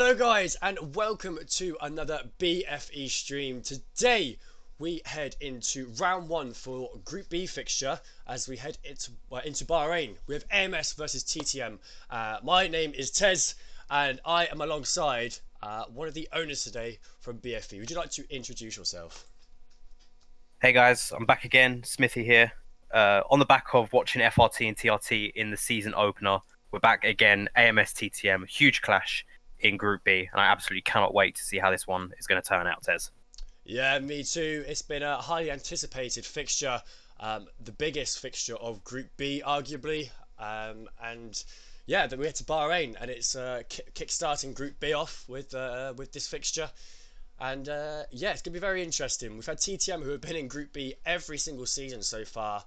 Hello guys and welcome to another BFE stream. Today we head into round one for Group B fixture as we head into Bahrain. We have AMS versus TTM. My name is Tez and I am alongside one of the owners today from BFE. Would you like to introduce yourself? Hey guys, I'm back again, Smithy here. On the back of watching FRT and TRT in the season opener, we're back again, AMS TTM, huge clash in Group B, and I absolutely cannot wait to see how this one is going to turn out, Tez. Yeah, me too. It's been a highly anticipated fixture, the biggest fixture of Group B, arguably. And yeah, then we head to Bahrain, and it's kick-starting Group B off with this fixture. And yeah, it's gonna be very interesting. We've had TTM who have been in Group B every single season so far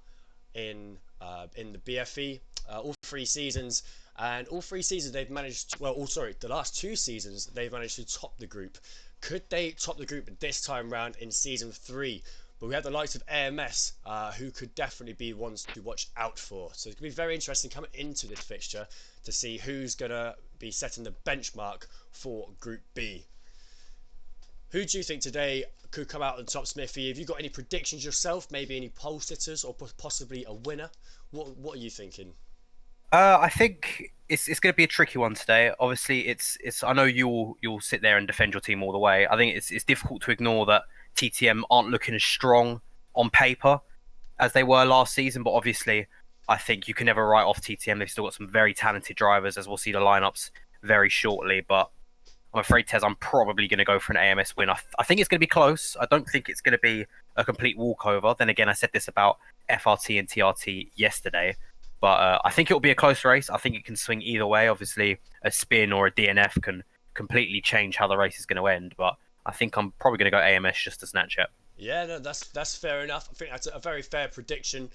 in the BFE, all three seasons. And all three seasons they've managed. The last two seasons they've managed to top the group. Could they top the group this time round in season 3? But we have the likes of AMS, who could definitely be ones to watch out for. So it's going to be very interesting coming into this fixture to see who's going to be setting the benchmark for Group B. Who do you think today could come out on top, Smithy? Have you got any predictions yourself? Maybe any pole sitters or possibly a winner? What are you thinking? I think it's going to be a tricky one today. Obviously, it's. I know you'll sit there and defend your team all the way. I think it's difficult to ignore that TTM aren't looking as strong on paper as they were last season. But obviously, I think you can never write off TTM. They've still got some very talented drivers, as we'll see the lineups very shortly. But I'm afraid, Tez, I'm probably going to go for an AMS win. I think it's going to be close. I don't think it's going to be a complete walkover. Then again, I said this about FRT and TRT yesterday. But I think it will be a close race. I think it can swing either way. Obviously, a spin or a DNF can completely change how the race is going to end. But I think I'm probably going to go AMS just to snatch it. Yeah, no, that's fair enough. I think that's a very fair prediction.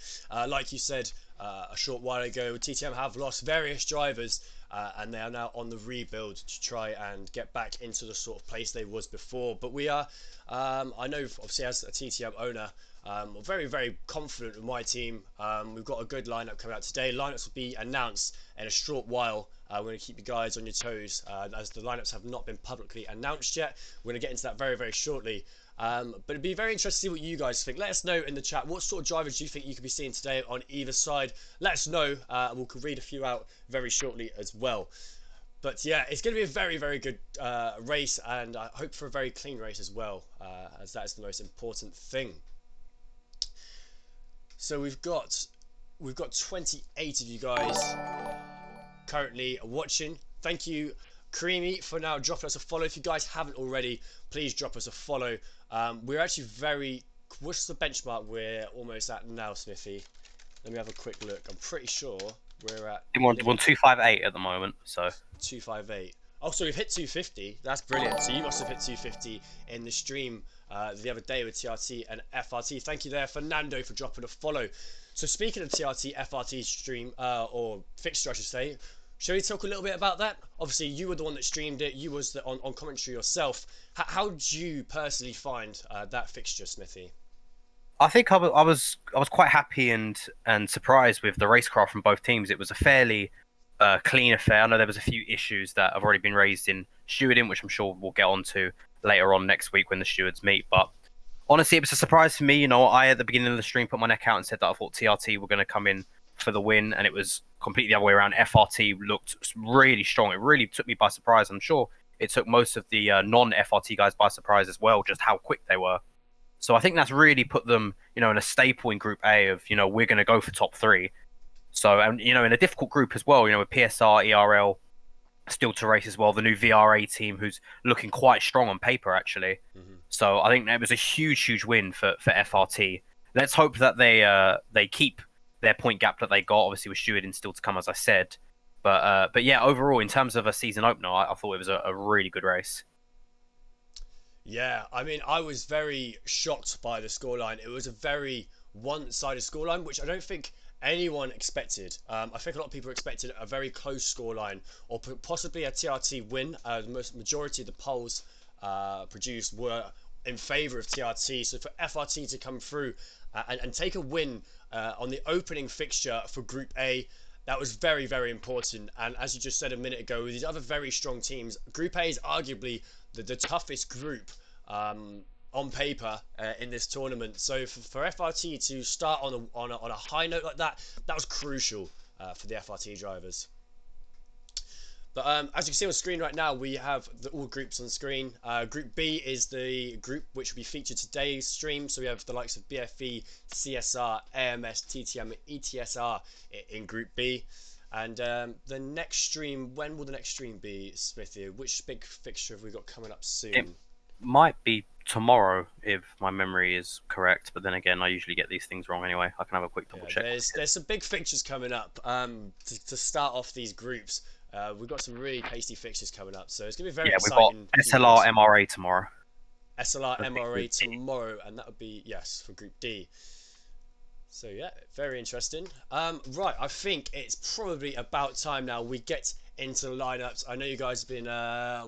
Like you said a short while ago, TTM have lost various drivers, and they are now on the rebuild to try and get back into the sort of place they was before. But we are, I know, obviously as a TTM owner, very, very confident with my team. We've got a good lineup coming out today. Lineups will be announced in a short while. We're going to keep you guys on your toes as the lineups have not been publicly announced yet. We're going to get into that very, very shortly. But it'd be very interesting to see what you guys think. Let us know in the chat what sort of drivers do you think you could be seeing today on either side. Let us know, and we'll read a few out very shortly as well. But yeah, it's going to be a very, very good race, and I hope for a very clean race as well, as that is the most important thing. So we've got 28 of you guys currently watching. Thank you, Creamy, for now dropping us a follow. If you guys haven't already, please drop us a follow. We're actually very. What's the benchmark we're almost at now, Smithy? Let me have a quick look. I'm pretty sure we're at. We're on 258 at the moment, so 258. Oh, so we've hit 250. That's brilliant. So you must have hit 250 in the stream the other day with TRT and FRT. Thank you there, Fernando, for dropping a follow. So speaking of TRT, FRT stream, or fixture, I should say, shall we talk a little bit about that? Obviously, you were the one that streamed it. You was on commentary yourself. How did you personally find that fixture, Smithy? I think I was quite happy and surprised with the racecraft from both teams. It was a fairly clean affair. I know there was a few issues that have already been raised in stewarding, which I'm sure we'll get onto later on next week when the stewards meet. But honestly, it was a surprise for me. You know, I at the beginning of the stream put my neck out and said that I thought TRT were going to come in for the win, and it was completely the other way around. FRT looked really strong. It really took me by surprise. I'm sure it took most of the non-FRT guys by surprise as well, just how quick they were. So I think that's really put them, in a staple in Group A of, we're going to go for top 3. So, and, in a difficult group as well, with PSR, ERL still to race as well, the new VRA team who's looking quite strong on paper, actually. So I think that was a huge, huge win for FRT. Let's hope that they keep their point gap that they got, obviously with stewarding still to come, as I said. But yeah, overall, in terms of a season opener, I thought it was a really good race. Yeah, I mean, I was very shocked by the scoreline. It was a very one-sided scoreline, which I don't think anyone expected. I think a lot of people expected a very close scoreline, or possibly a TRT win. The majority of the polls produced were in favour of TRT. So for FRT to come through and take a win on the opening fixture for Group A, That was very, very important. And as you just said a minute ago, with these other very strong teams, Group A is arguably the toughest group on paper in this tournament. So for FRT to start on a high note like that, that was crucial for the FRT drivers. But as you can see on screen right now, we have all groups on screen. Group B is the group which will be featured today's stream. So we have the likes of BFE, CSR, AMS, TTM, and ETSR in Group B. And the next stream, when will the next stream be, Smithy? Which big fixture have we got coming up soon? It might be tomorrow if my memory is correct, but then again, I usually get these things wrong anyway. I can have a quick double check. There's some big fixtures coming up to start off these groups. We've got some really tasty fixtures coming up, so it's going to be very exciting. We've got SLR MRA tomorrow. SLR MRA tomorrow, and that would be, yes, for Group D. So yeah, very interesting. Right, I think it's probably about time now we get into the lineups. I know you guys have been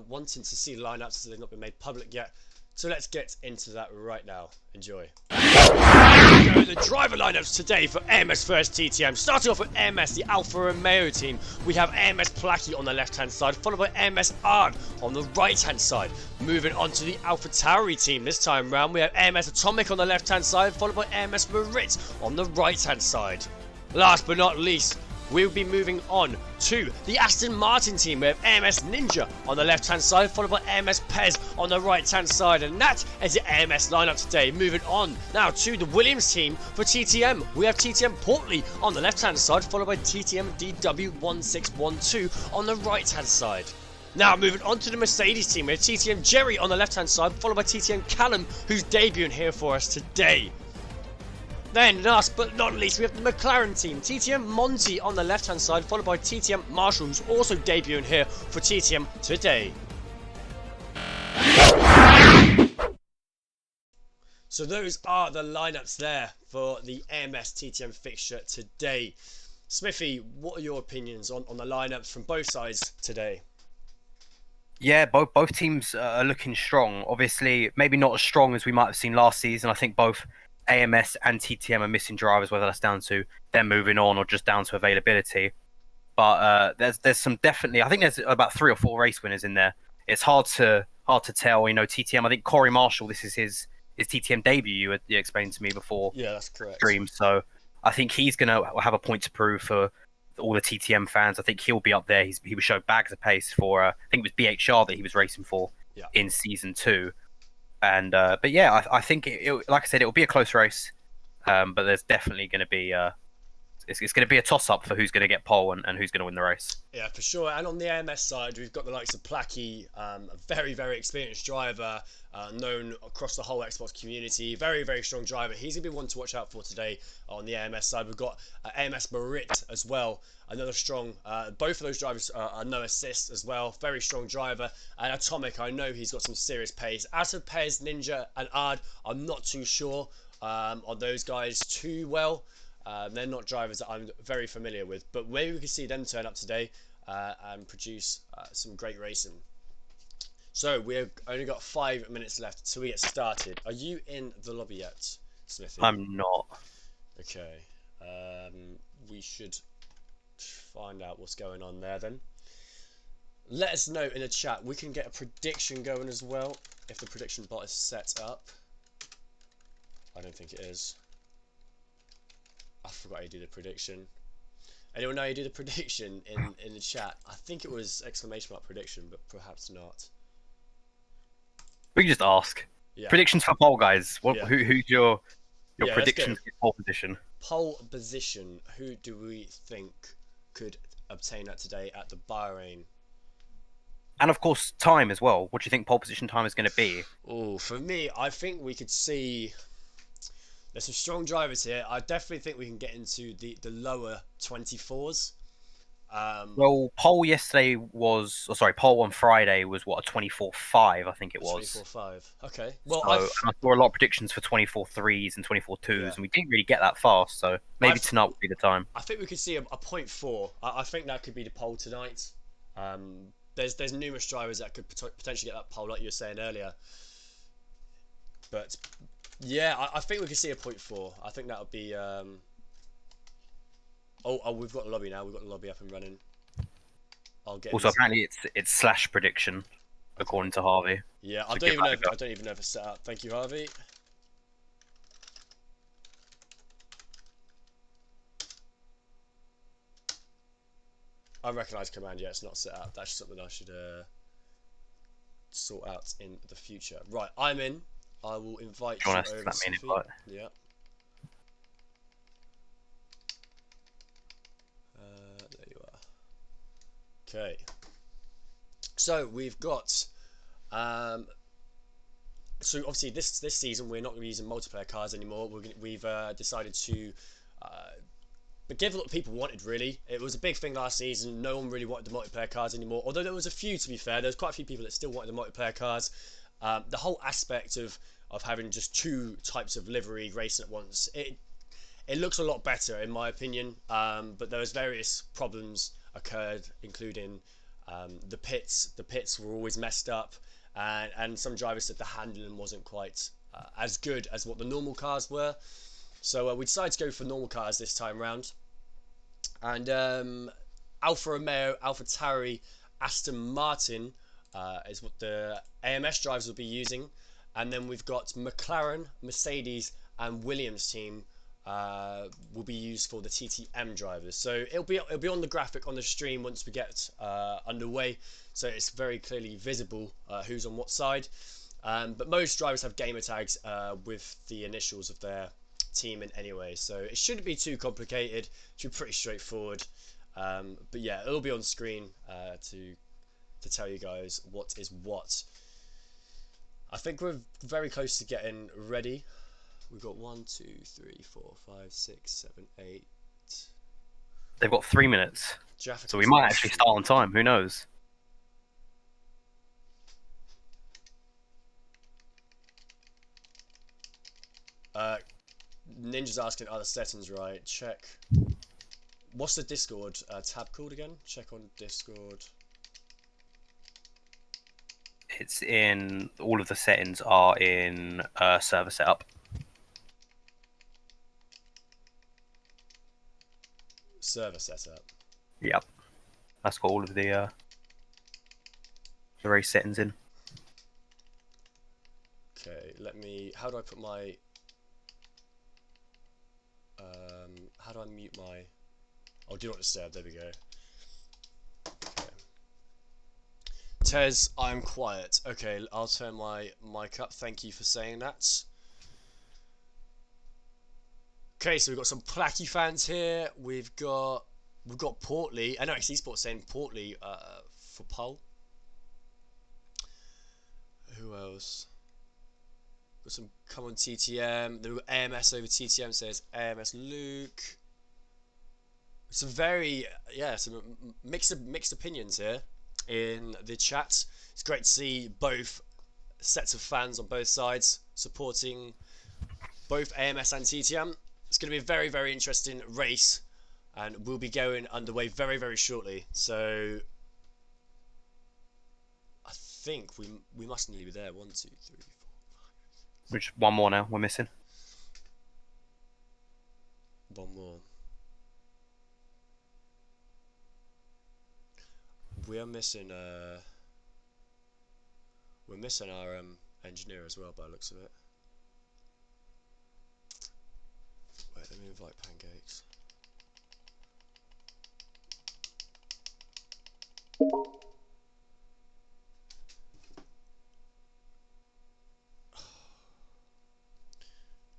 wanting to see the lineups as they've not been made public yet. So let's get into that right now. Enjoy. The driver lineups today for AMS first TTM. Starting off with AMS, the Alfa Romeo team. We have AMS Plaki on the left-hand side, followed by AMS Ard on the right-hand side. Moving on to the Alpha Tauri team this time round, we have AMS Atomic on the left-hand side, followed by AMS Marit on the right-hand side. Last but not least, we'll be moving on to the Aston Martin team. We have AMS Ninja on the left hand side, followed by AMS Pez on the right hand side, and that is the AMS lineup today. Moving on now to the Williams team for TTM. We have TTM Portley on the left hand side, followed by TTM DW1612 on the right hand side. Now moving on to the Mercedes team, we have TTM Jerry on the left hand side, followed by TTM Callum, who's debuting here for us today. Then, last but not least, we have the McLaren team. TTM Monty on the left-hand side, followed by TTM Marshall, who's also debuting here for TTM today. So those are the lineups there for the AMS TTM fixture today. Smithy, what are your opinions on the lineups from both sides today? Yeah, both teams are looking strong. Obviously, maybe not as strong as we might have seen last season. I think both AMS and TTM are missing drivers, whether that's down to them moving on or just down to availability. But there's some definitely. I think there's about 3 or 4 race winners in there. It's hard to tell. You know, TTM. I think Corey Marshall. This is his TTM debut. You explained to me before. Yeah, that's correct. Stream. So I think he's gonna have a point to prove for all the TTM fans. I think he'll be up there. He was showed bags of pace for. I think it was BHR that he was racing for in season 2. And but yeah, I think like I said, it will be a close race, but there's definitely going to be it's going to be a toss up for who's going to get pole and who's going to win the race. Yeah, for sure. And on the AMS side, we've got the likes of Plaki, a very, very experienced driver, known across the whole Xbox community. Very, very strong driver. He's going to be one to watch out for today on the AMS side. We've got AMS Marit as well, another strong. Both of those drivers are no assist as well. Very strong driver. And Atomic, I know he's got some serious pace. As for Pez, Ninja, and Ard, I'm not too sure on those guys too well. They're not drivers that I'm very familiar with, but maybe we can see them turn up today and produce some great racing. So we've only got 5 minutes left till we get started. Are you in the lobby yet, Smithy? I'm not. Okay. We should find out what's going on there then. Let us know in the chat. We can get a prediction going as well if the prediction bot is set up. I don't think it is. I forgot how you do the prediction. Anyone know how you do the prediction in the chat? I think it was exclamation mark prediction, but perhaps not. We can just ask. Yeah. Predictions for pole, guys. Who's your predictions for pole position? Pole position. Who do we think could obtain that today at the Bahrain? And of course, time as well. What do you think pole position time is going to be? Oh, for me, I think we could see. There's some strong drivers here. I definitely think we can get into the lower 24s. Well, pole on Friday was what, a 24.5, I think it was. 24.5. Okay. Well, I saw a lot of predictions for 24.3s and 24.2s, and we didn't really get that fast. So maybe tonight would be the time. I think we could see a 0.4. I think that could be the pole tonight. There's numerous drivers that could potentially get that pole, like you were saying earlier. But yeah, I think we could see a 0.4. I think that would be Oh, we've got the lobby now. We've got the lobby up and running. I'll get Also, this. apparently it's slash prediction, Okay. according to Harvey. Yeah, I So don't give even that know. a go. I don't even know if it's set up. Thank you, Harvey. I recognise command. Yeah, it's not set up. That's something I should sort out in the future. Right, I'm in. I will invite Do you you want to over, slap me an Sophie. invite? Yeah. There you are. Okay. So we've got. So obviously this season we're not going to be using multiplayer cards anymore. We've decided to. But give what people wanted, really. It was a big thing last season. No one really wanted the multiplayer cards anymore. Although there was a few, to be fair. There was quite a few people that still wanted the multiplayer cards. The whole aspect of having just two types of livery racing at once, it looks a lot better in my opinion. But there was various problems occurred, including the pits. The pits were always messed up, and some drivers said the handling wasn't quite as good as what the normal cars were. So we decided to go for normal cars this time round. And Alfa Romeo, Alfa Tauri, Aston Martin is what the AMS drivers will be using. And then we've got McLaren, Mercedes, and Williams team will be used for the TTM drivers. So it'll be on the graphic on the stream once we get underway. So it's very clearly visible who's on what side. But most drivers have gamer tags with the initials of their team in anyway, so it shouldn't be too complicated. It should be pretty straightforward. But yeah, it'll be on screen to tell you guys what is what. I think we're very close to getting ready. We've got 1, 2, 3, 4, 5, 6, 7, 8. They've got 3 minutes, Jaffa so we comes might last actually few. start on time. Who knows? Ninja's asking, are the settings right? Check. What's the Discord tab called again? Check on Discord. It's in all of the settings are in server setup. Server setup. Yep, that's got all of the race settings in. Okay, let me. How do I put my? How do I mute my? Oh, do not disturb. There we go. Okay. Tez, I'm quiet. Okay, I'll turn my mic up. Thank you for saying that. Okay, so we've got some Placky fans here. We've got Portly. I know NX Esports saying Portly for pole. Who else? Got some come on TTM. Then we've got AMS over TTM says AMS Luke. Some very some mixed opinions here in the chat. It's great to see both sets of fans on both sides supporting both AMS and TTM. It's going to be a very, very interesting race, and we'll be going underway very, very shortly. So I think we must nearly be there. 1, 2, 3, 4. Which one more now? We're missing. One more. We are missing. We're missing our engineer as well, by the looks of it. Wait, let me invite Pancakes.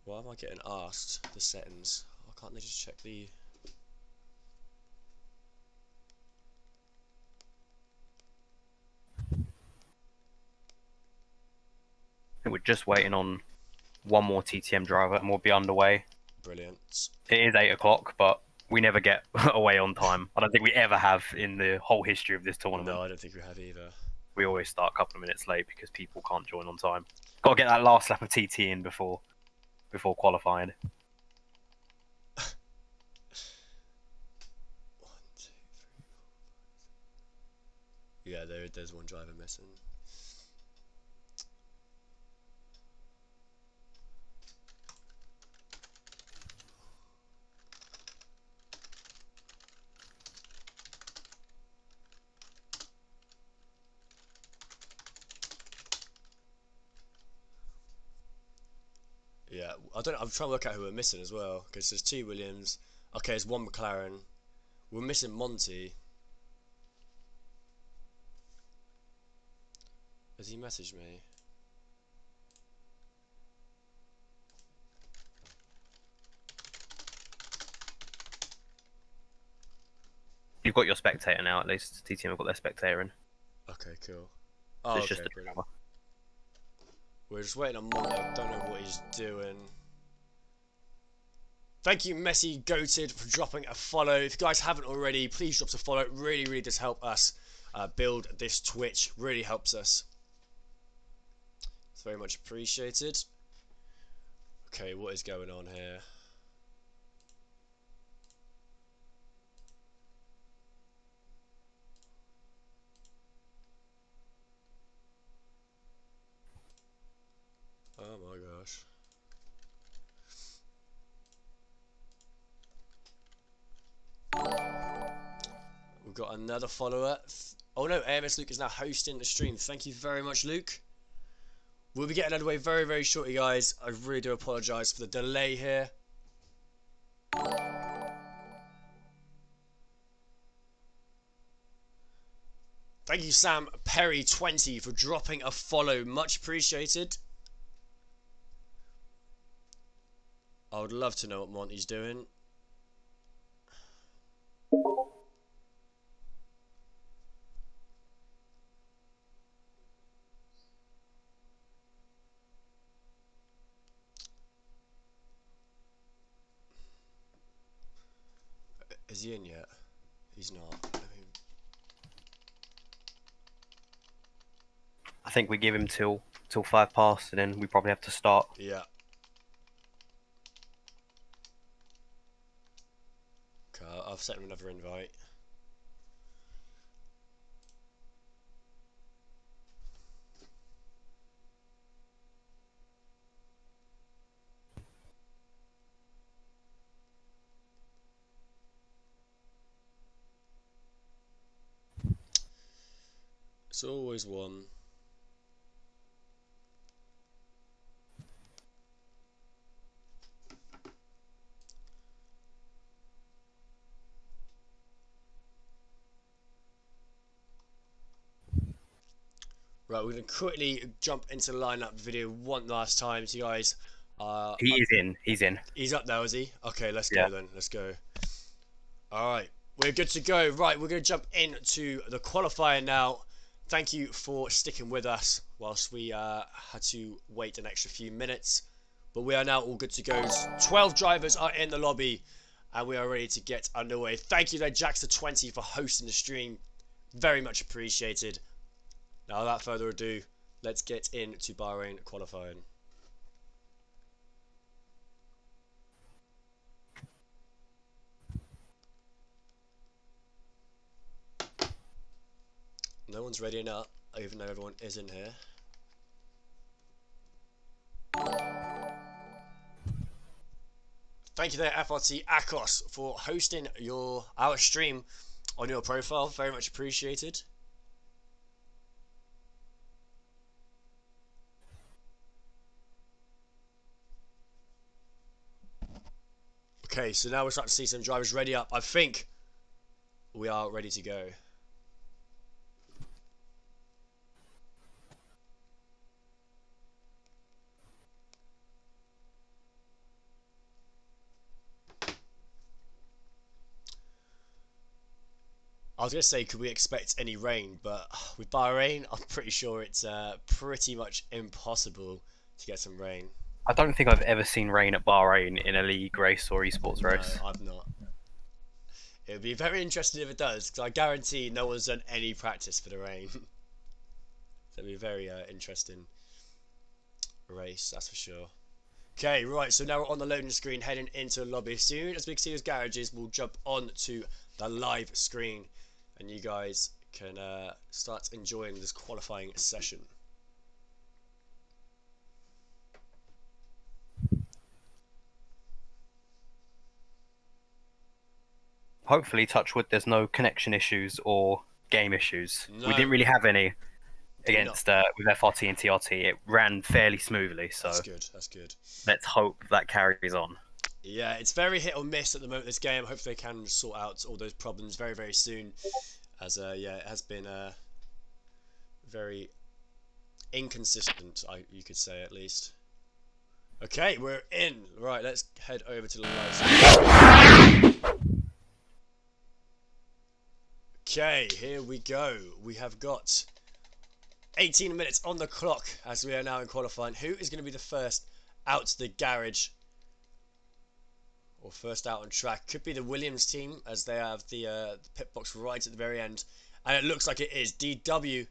Why am I getting asked the settings? Why can't they just check the... I think we're just waiting on one more TTM driver and we'll be underway. Brilliant. It is 8 o'clock, but we never get away on time. I don't think we ever have in the whole history of this tournament. No, I don't think we have either. We always start a couple of minutes late because people can't join on time. Got to get that last lap of TT in before qualifying. 1, 2, 3, 4, 5. Yeah, there's one driver missing. I don't. I'm trying to work out who we're missing as well because there's 2 Williams. Okay, there's 1 McLaren. We're missing Monty. Has he messaged me? You've got your spectator now, at least. TTM have got their spectator in. Okay, cool. So Oh, it's okay, just the brilliant. driver. We're just waiting on Monty. I don't know what he's doing. Thank you, Messi Goated, for dropping a follow. If you guys haven't already, please drop a follow. It really, really does help us build this Twitch. Really helps us. It's very much appreciated. Okay, what is going on here? Oh my gosh. We've got another follower. Oh no, AMS Luke is now hosting the stream. Thank you very much, Luke. We'll be getting underway very, very shortly, guys. I really do apologise for the delay here. Thank you, Sam Perry20, for dropping a follow. Much appreciated. I would love to know what Monty's doing. Is he in yet? He's not. I think we give him till 5 past, and then we probably have to start. Yeah. Okay, I've sent him another invite. It's always one. Right, we're going to quickly jump into the lineup video one last time. So you guys, He is in. He's in. he's up now, is he? Okay, let's Yeah. go then. Let's go. Alright, we're good to go. Right, we're going to jump into the qualifier now. Thank you for sticking with us whilst we had to wait an extra few minutes. But we are now all good to go. 12 drivers are in the lobby and we are ready to get underway. Thank you there, Jackster20, for hosting the stream. Very much appreciated. Now, without further ado, let's get into Bahrain qualifying. No one's ready enough, even though everyone is in here. Thank you there, FRT Akos, for hosting our stream on your profile. Very much appreciated. Okay, so now we're starting to see some drivers ready up. I think we are ready to go. I was going to say, could we expect any rain? But with Bahrain, I'm pretty sure it's pretty much impossible to get some rain. I don't think I've ever seen rain at Bahrain in a league race or esports race. No, I've not. It would be very interesting if it does, because I guarantee no one's done any practice for the rain. So it'll be a very interesting race, that's for sure. Okay, right, so now we're on the loading screen heading into the lobby. As soon as we can see those garages, we'll jump on to the live screen and you guys can start enjoying this qualifying session. Hopefully, touch wood, there's no connection issues or game issues. No. We didn't really have any Did not. against with FRT and TRT. It ran fairly smoothly, That's so good. That's good. let's hope that carries on. Yeah, it's very hit or miss at the moment. This game. Hopefully, they can sort out all those problems very, very soon. As yeah, it has been very inconsistent. You could say at least. Okay, we're in. Right, let's head over to the live. Okay, here we go. We have got 18 minutes on the clock as we are now in qualifying. Who is going to be the first out the garage or first out on track? Could be the Williams team as they have the pit box right at the very end. And it looks like it is. DW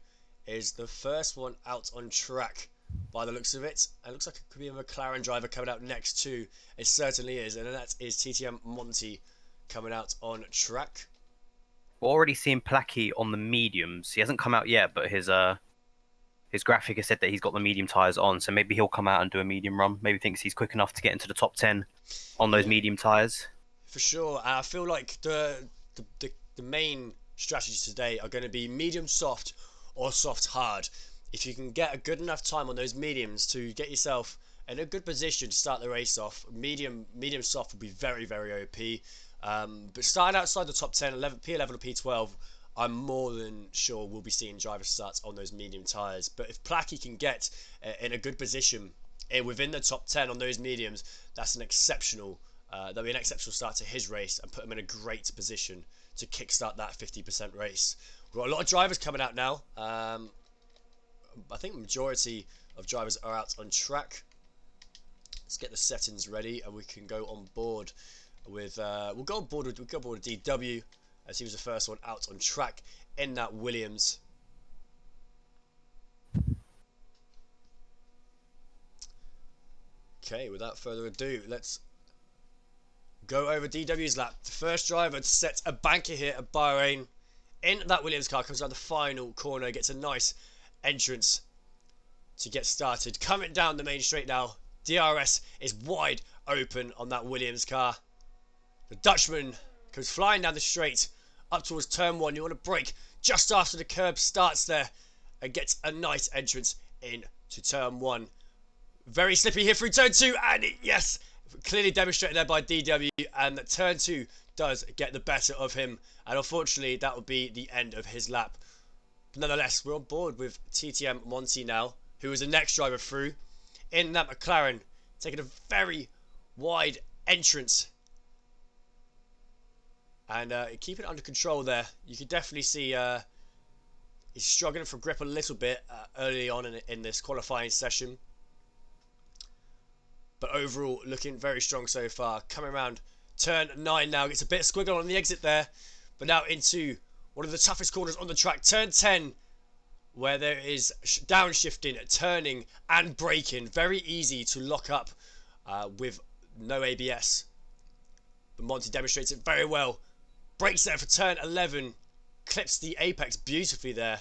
is the first one out on track by the looks of it. It looks like it could be a McLaren driver coming out next too. It certainly is. And that is TTM Monty coming out on track. We're already seeing Placky on the mediums. He hasn't come out yet, but his graphic has said that he's got the medium tyres on, so maybe he'll come out and do a medium run. Maybe thinks he's quick enough to get into the top 10 on those medium tyres. For sure. I feel like the main strategies today are going to be medium soft or soft hard. If you can get a good enough time on those mediums to get yourself in a good position to start the race off, medium soft will be very, very OP. But starting outside the top 10, P11 or P12, I'm more than sure we'll be seeing driver starts on those medium tyres. But if Placky can get in a good position within the top 10 on those mediums, that's an exceptional that'll be an exceptional start to his race and put him in a great position to kickstart that 50% race. We've got a lot of drivers coming out now. I think the majority of drivers are out on track. Let's get the settings ready and we can go on board with we'll go on board with DW as he was the first one out on track in that Williams. Okay, without further ado, let's go over DW's lap. The first driver to set a banker here at Bahrain in that Williams car comes around the final corner, gets a nice entrance to get started. Coming down the main straight now, DRS is wide open on that Williams car. The Dutchman goes flying down the straight up towards turn 1. You want to brake just after the curb starts there and gets a nice entrance into turn 1. Very slippy here through turn 2, and yes, clearly demonstrated there by DW, and that turn 2 does get the better of him, and unfortunately that will be the end of his lap. But nonetheless, we're on board with TTM Monty now, who is the next driver through in that McLaren, taking a very wide entrance and keeping it under control there. You could definitely see he's struggling for grip a little bit early on in this qualifying session. But overall, looking very strong so far. Coming around turn 9 now. Gets a bit of squiggle on the exit there. But now into one of the toughest corners on the track. Turn 10, where there is downshifting, turning, and braking. Very easy to lock up with no ABS. But Monty demonstrates it very well. Brakes there for turn 11. Clips the apex beautifully there.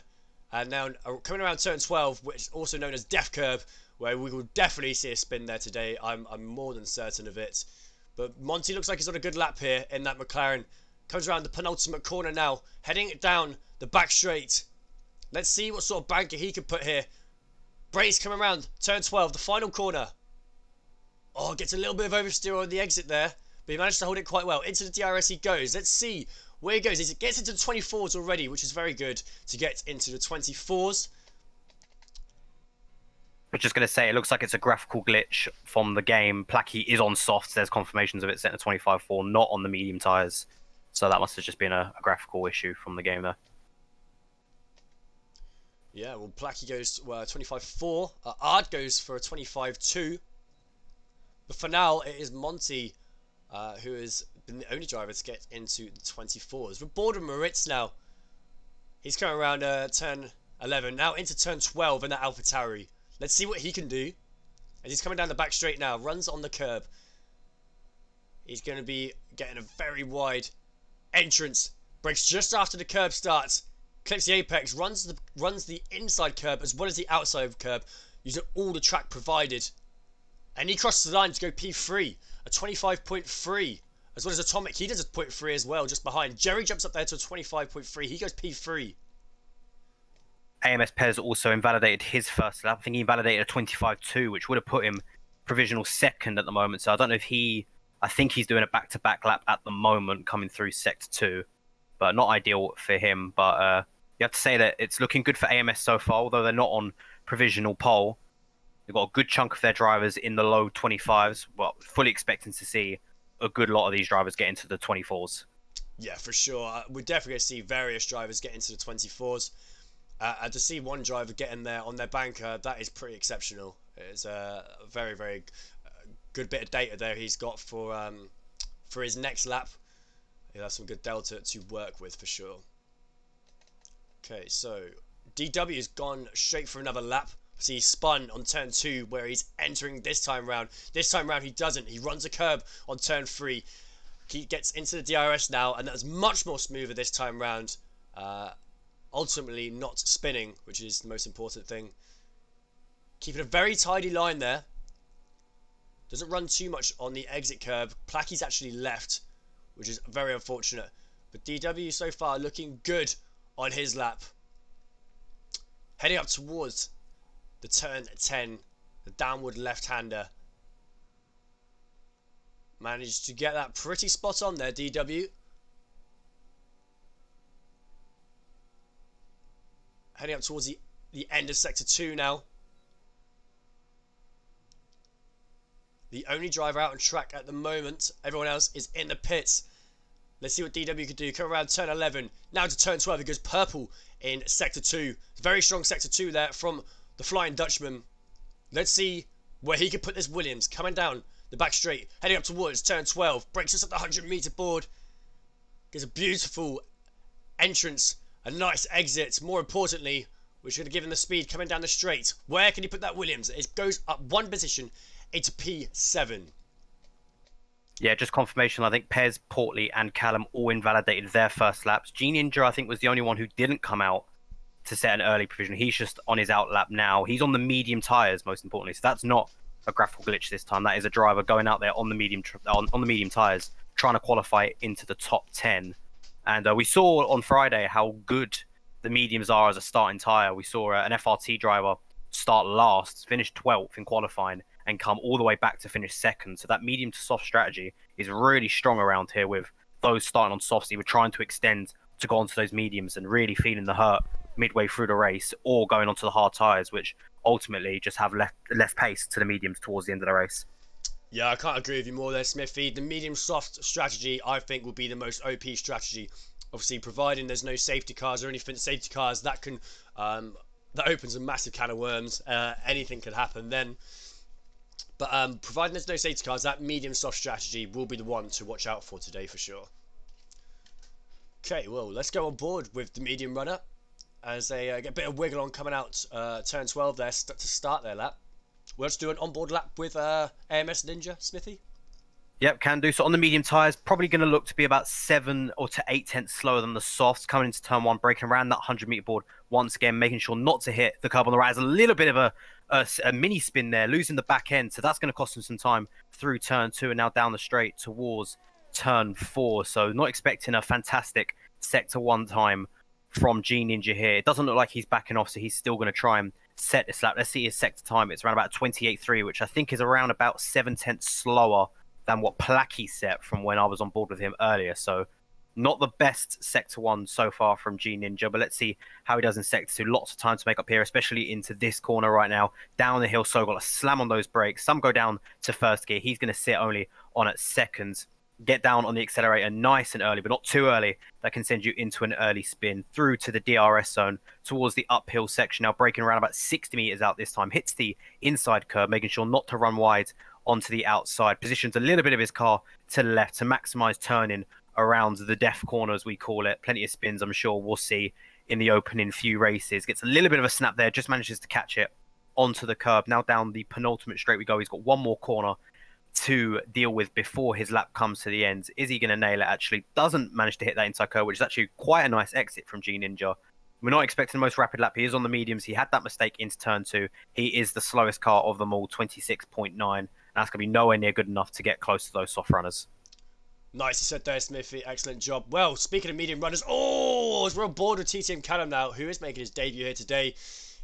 And now coming around turn 12, which is also known as Death Curb, where we will definitely see a spin there today. I'm more than certain of it. But Monty looks like he's on a good lap here in that McLaren. Comes around the penultimate corner now, heading down the back straight. Let's see what sort of banker he can put here. Brakes coming around turn 12, the final corner. Oh, gets a little bit of oversteer on the exit there, but he managed to hold it quite well. Into the DRS he goes. Let's see where he goes. He gets into the 24s already, which is very good to get into the 24s. We're just going to say it looks like it's a graphical glitch from the game. Placky is on softs. There's confirmations of it set to 25.4, not on the medium tyres. So that must have just been a graphical issue from the game there. Yeah, well, Placky goes 25.4. Ard goes for a 25.2. But for now, it is Monty who has been the only driver to get into the 24s. We're bored of Moritz now. He's coming around turn 11. Now into turn 12 in that AlphaTauri. Let's see what he can do. As he's coming down the back straight now. Runs on the curb. He's going to be getting a very wide entrance. Brakes just after the curb starts. Clips the apex. Runs the inside curb as well as the outside curb. Using all the track provided. And he crosses the line to go P3. A 25.3. As well as Atomic. He does a 0.3 as well just behind. Jerry jumps up there to a 25.3. He goes P3. AMS Pez also invalidated his first lap. I think he invalidated a 25.2, which would have put him provisional second at the moment. So I don't know if I think he's doing a back-to-back lap at the moment, coming through sector 2, but not ideal for him. But you have to say that it's looking good for AMS so far, although they're not on provisional pole. They've got a good chunk of their drivers in the low 25s. Well, fully expecting to see a good lot of these drivers get into the 24s. Yeah, for sure. We're definitely going to see various drivers get into the 24s. And to see one driver getting there on their banker, that is pretty exceptional. It's a very, very good bit of data there he's got for his next lap. He'll have some good delta to work with for sure. Okay, so DW's gone straight for another lap. So he spun on turn 2 where he's entering this time round. This time round he doesn't. He runs a curb on turn 3. He gets into the DRS now, and that's much more smoother this time round. Ultimately not spinning, which is the most important thing. Keeping a very tidy line there. Doesn't run too much on the exit curb. Placky's actually left, which is very unfortunate. But DW so far looking good on his lap. Heading up towards the turn 10, the downward left-hander. Managed to get that pretty spot on there, DW. Heading up towards the end of sector 2 now. The only driver out on track at the moment. Everyone else is in the pits. Let's see what DW could do. Come around turn 11. Now to turn 12. He goes purple in sector 2. Very strong sector 2 there from the Flying Dutchman. Let's see where he could put this Williams. Coming down the back straight. Heading up towards turn 12. Breaks us at the 100-meter board. Gets a beautiful entrance. A nice exit. More importantly, which should have given the speed coming down the straight. Where can he put that Williams? It goes up one position into P7. Yeah, just confirmation. I think Pez, Portley, and Callum all invalidated their first laps. G Ninja, I think, was the only one who didn't come out to set an early provision. He's just on his out lap now. He's on the medium tyres, most importantly. So that's not a graphical glitch this time. That is a driver going out there on the medium tyres, trying to qualify into the top 10. And we saw on Friday how good the mediums are as a starting tyre. We saw an FRT driver start last, finish 12th in qualifying, and come all the way back to finish second. So that medium to soft strategy is really strong around here, with those starting on softs either trying to extend to go onto those mediums and really feeling the hurt midway through the race, or going onto the hard tyres, which ultimately just have less pace to the mediums towards the end of the race. Yeah, I can't agree with you more there, Smithy. The medium soft strategy, I think, will be the most OP strategy. Obviously, providing there's no safety cars or anything safety cars, that can that opens a massive can of worms. Anything can happen then. But providing there's no safety cars, that medium soft strategy will be the one to watch out for today for sure. Okay, well, let's go on board with the medium runner as they get a bit of wiggle on coming out turn 12 there to start their lap. We'll just do an onboard lap with AMS Ninja, Smithy. Yep, can do. So on the medium tyres, probably going to look to be about 7 or to 8 tenths slower than the softs. Coming into turn 1, breaking around that 100-meter board once again, making sure not to hit the curb on the right. Has a little bit of a mini spin there, losing the back end. So that's going to cost him some time through turn 2 and now down the straight towards turn 4. So not expecting a fantastic sector 1 time from G Ninja here. It doesn't look like he's backing off, so he's still going to try and set this lap. Let's see his sector time. It's around about 28.3, which I think is around about 7 tenths slower than what Placky set from when I was on board with him earlier. So not the best sector 1 so far from G Ninja, but let's see how he does in sector 2. Lots of time to make up here, especially into this corner right now. Down the hill, so got to slam on those brakes. Some go down to first gear. He's going to sit only on at seconds. Get down on the accelerator nice and early, but not too early. That can send you into an early spin through to the DRS zone towards the uphill section. Now braking around about 60 meters out this time. Hits the inside curb, making sure not to run wide onto the outside. Positions a little bit of his car to the left to maximize turning around the death corner, as we call it. Plenty of spins, I'm sure we'll see in the opening few races. Gets a little bit of a snap there, just manages to catch it onto the curb. Now down the penultimate straight we go. He's got one more corner to deal with before his lap comes to the end. Is he going to nail it? Actually doesn't manage to hit that inside curve, which is actually quite a nice exit from G Ninja. We're not expecting the most rapid lap. He is on the mediums. He had that mistake into turn 2. He is the slowest car of them all, 26.9. And that's going to be nowhere near good enough to get close to those soft runners. Nice, you said there, Smithy. Excellent job. Well, speaking of medium runners, oh, as we're on board with TTM Callum now, who is making his debut here today.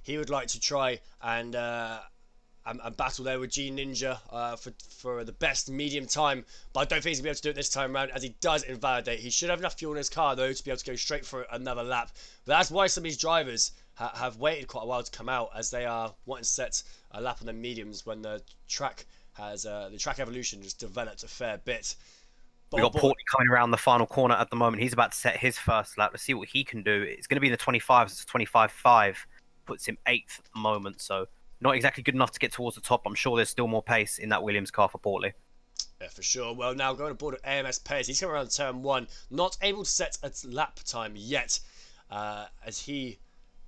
He would like to try and battle there with G Ninja for the best medium time, but I don't think he's gonna be able to do it this time around, as he does invalidate. He should have enough fuel in his car though to be able to go straight for another lap. But that's why some of these drivers have waited quite a while to come out, as they are wanting to set a lap on their mediums when the track has the track evolution has developed a fair bit. We got Portly coming around the final corner at the moment. He's about to set his first lap. Let's see what he can do. It's going to be the 25s. It's 25.5. Puts him 8th at the moment. So not exactly good enough to get towards the top. I'm sure there's still more pace in that Williams car for Portly. Yeah, for sure. Well, now going aboard at AMS Pez. He's coming around turn 1. Not able to set a lap time yet, as he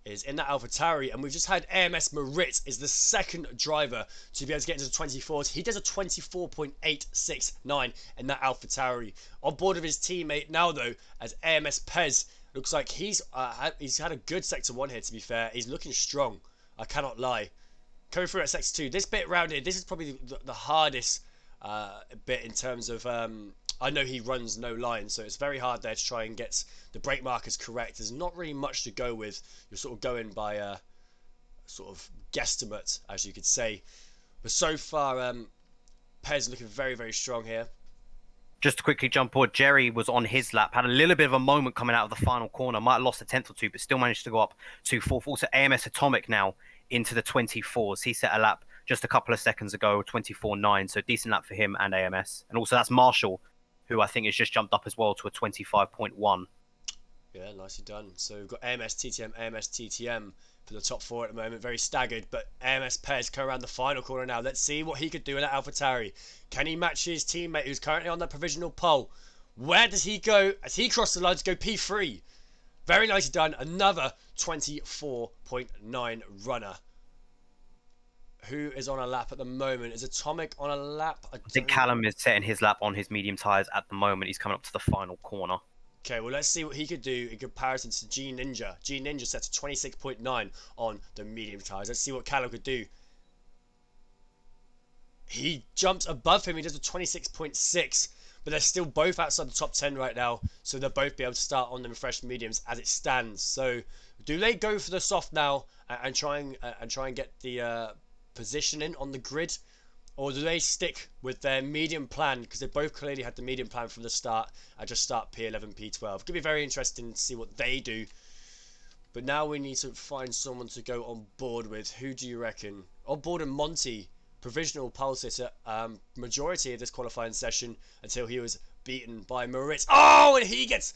is in that AlphaTauri, and we've just had AMS Marit is the second driver to be able to get into the 24s. He does a 24.869 in that AlphaTauri. On board with his teammate now though, as AMS Pez looks like he's had a good sector 1 here. To be fair, he's looking strong. I cannot lie. Coming through at sector 2, this bit around here, this is probably the hardest bit in terms of. I know he runs no line, so it's very hard there to try and get the brake markers correct. There's not really much to go with. You're sort of going by a sort of guesstimate, as you could say. But so far, Pez looking very, very strong here. Just to quickly jump forward, Jerry was on his lap, had a little bit of a moment coming out of the final corner, might have lost a tenth or two, but still managed to go up to 4th. Also, AMS Atomic now into the 24s. He set a lap just a couple of seconds ago, 24.9, so decent lap for him and AMS. And also that's Marshall, who I think has just jumped up as well to a 25.1. Yeah, nicely done. So we've got AMS TTM, AMS TTM for the top 4 at the moment. Very staggered, but AMS Pez coming around the final corner now. Let's see what he could do in that AlphaTauri. Can he match his teammate who's currently on that provisional pole? Where does he go as he crosses the line to go P3? Very nicely done. Another 24.9 runner. Who is on a lap at the moment? Is Atomic on a lap? I think Callum is setting his lap on his medium tyres at the moment. He's coming up to the final corner. Okay, well, let's see what he could do in comparison to G Ninja. G Ninja sets a 26.9 on the medium tyres. Let's see what Callum could do. He jumps above him. He does a 26.6, but they're still both outside the top 10 right now, so they'll both be able to start on them fresh mediums as it stands. So, do they go for the soft now and try and get the positioning on the grid, or do they stick with their medium plan, because they both clearly had the medium plan from the start and just start P11, P12? Could be very interesting to see what they do. But now we need to find someone to go on board with. Who do you reckon? On board with Monty, provisional pole sitter, majority of this qualifying session until he was beaten by Marit. Oh, and he gets.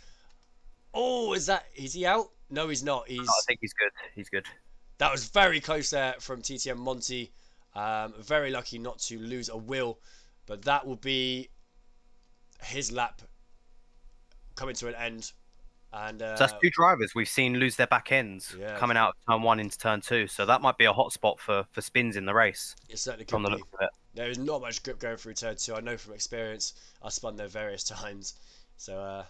Oh, is he out? No, he's not. I think he's good. He's good. That was very close there from TTM Monty. Very lucky not to lose a wheel, but that will be his lap coming to an end. And so that's 2 drivers we've seen lose their back ends coming out of turn 1 into turn 2. So that might be a hot spot for spins in the race. It certainly could be. There is not much grip going through turn 2. I know from experience. I spun there various times. So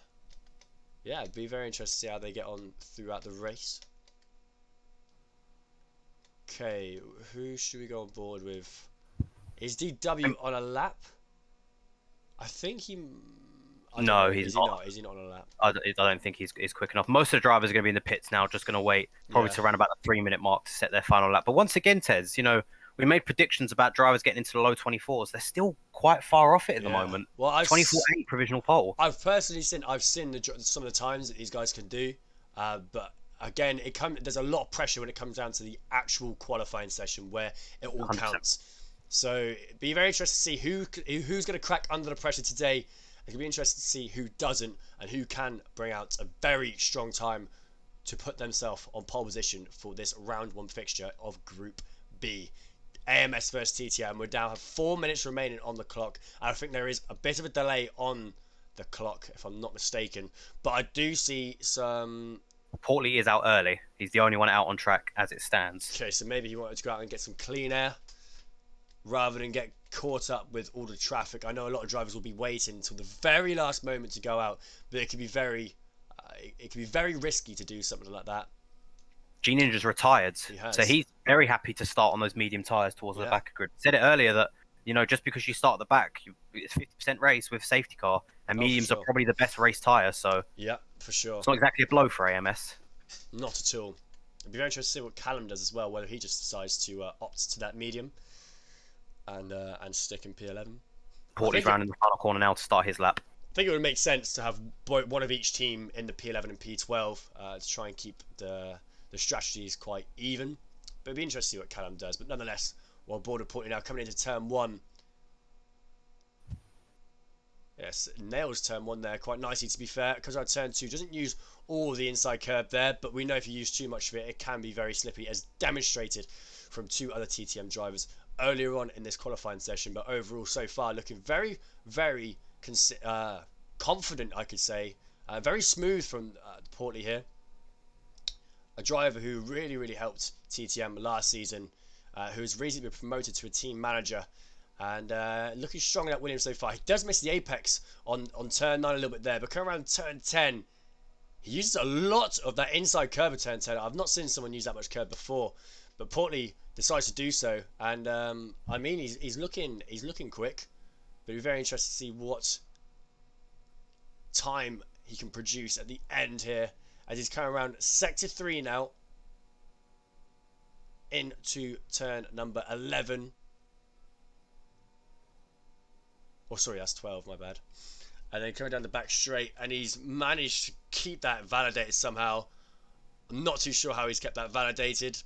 yeah, it'd be very interesting to see how they get on throughout the race. Okay, who should we go on board with? Is DW on a lap? I think he. No, he's not. Is he not on a lap? I don't think he's quick enough. Most of the drivers are going to be in the pits now, just going to wait probably to around about the 3-minute mark to set their final lap. But once again, Tez, we made predictions about drivers getting into the low 24s. They're still quite far off it at the moment. Well, 24.8 provisional pole. I've personally seen some of the times that these guys can do, but again, there's a lot of pressure when it comes down to the actual qualifying session where it all 100%. Counts. So it'd be very interesting to see who's going to crack under the pressure today. It's going to be interesting to see who doesn't and who can bring out a very strong time to put themselves on pole position for this round 1 fixture of Group B. AMS versus TTM. We now have 4 minutes remaining on the clock. And I think there is a bit of a delay on the clock, if I'm not mistaken. But I do see some. Portly is out early. He's the only one out on track as it stands. Okay, so maybe he wanted to go out and get some clean air rather than get caught up with all the traffic. I know a lot of drivers will be waiting until the very last moment to go out, but it could be very risky to do something like that. G Ninja's retired, so he's very happy to start on those medium tyres towards the back of grid. Said it earlier that You know, just because you start at the back, it's 50% race with safety car, and Oh, for mediums are sure. probably the best race tyre. So Yeah, for sure. it's not exactly a blow for AMS. Not at all. It'd be very interesting to see what Callum does as well, whether he just decides to opt to that medium and stick in P11. I Portly's think it, round in the final corner now to start his lap. I think it would make sense to have one of each team in the P11 and P12 to try and keep the strategies quite even. But it'd be interesting to see what Callum does. But nonetheless, while Border Portly now coming into turn 1. Yes, nails turn 1 there quite nicely, to be fair, because our turn 2 doesn't use all the inside curb there, but we know if you use too much of it, it can be very slippy, as demonstrated from 2 other TTM drivers earlier on in this qualifying session. But overall, so far, looking very, very confident, I could say. Very smooth from Portley here. A driver who really, really helped TTM last season, who's recently been promoted to a team manager. And looking strong in that Williams so far. He does miss the apex on turn 9 a little bit there, but coming around turn 10, he uses a lot of that inside curve at turn 10. I've not seen someone use that much curve before, but Portley decides to do so. And I mean, he's looking quick, but it'll be very interesting to see what time he can produce at the end here, as he's coming around sector 3 now into turn number 11. Oh, sorry, that's 12, my bad. And then coming down the back straight, and he's managed to keep that validated somehow. I'm not too sure how he's kept that validated,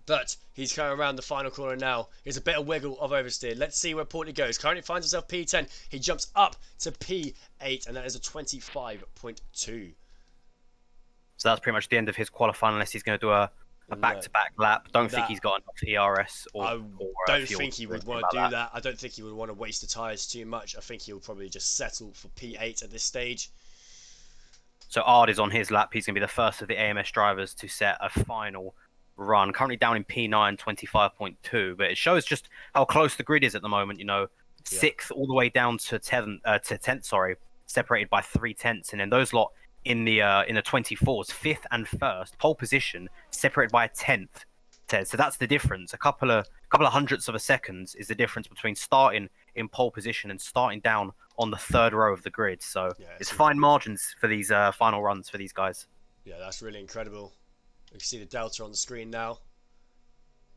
but he's coming around the final corner now. Here's a bit of wiggle of oversteer. Let's see where Portley goes. Currently finds himself P10. He jumps up to P8, and that is a 25.2. So that's pretty much the end of his qualifying, unless he's going to do a back-to-back lap. Don't think he's got enough ERS I don't think he would want to do that. that. I don't think he would want to waste the tyres too much. I think he'll probably just settle for P8 at this stage. So Ard is on his lap. He's going to be the first of the AMS drivers to set a final run. Currently down in P9, 25.2. But it shows just how close the grid is at the moment. You know, 6th all the way down to 10th, sorry, separated by 3/10. And then those lot in the 24s, 5th and 1st, pole position, separated by a 10th. So that's the difference. A couple of hundredths of a second is the difference between starting in pole position and starting down on the 3rd row of the grid. So it's fine margins for these final runs for these guys. Yeah, that's really incredible. You can see the delta on the screen now.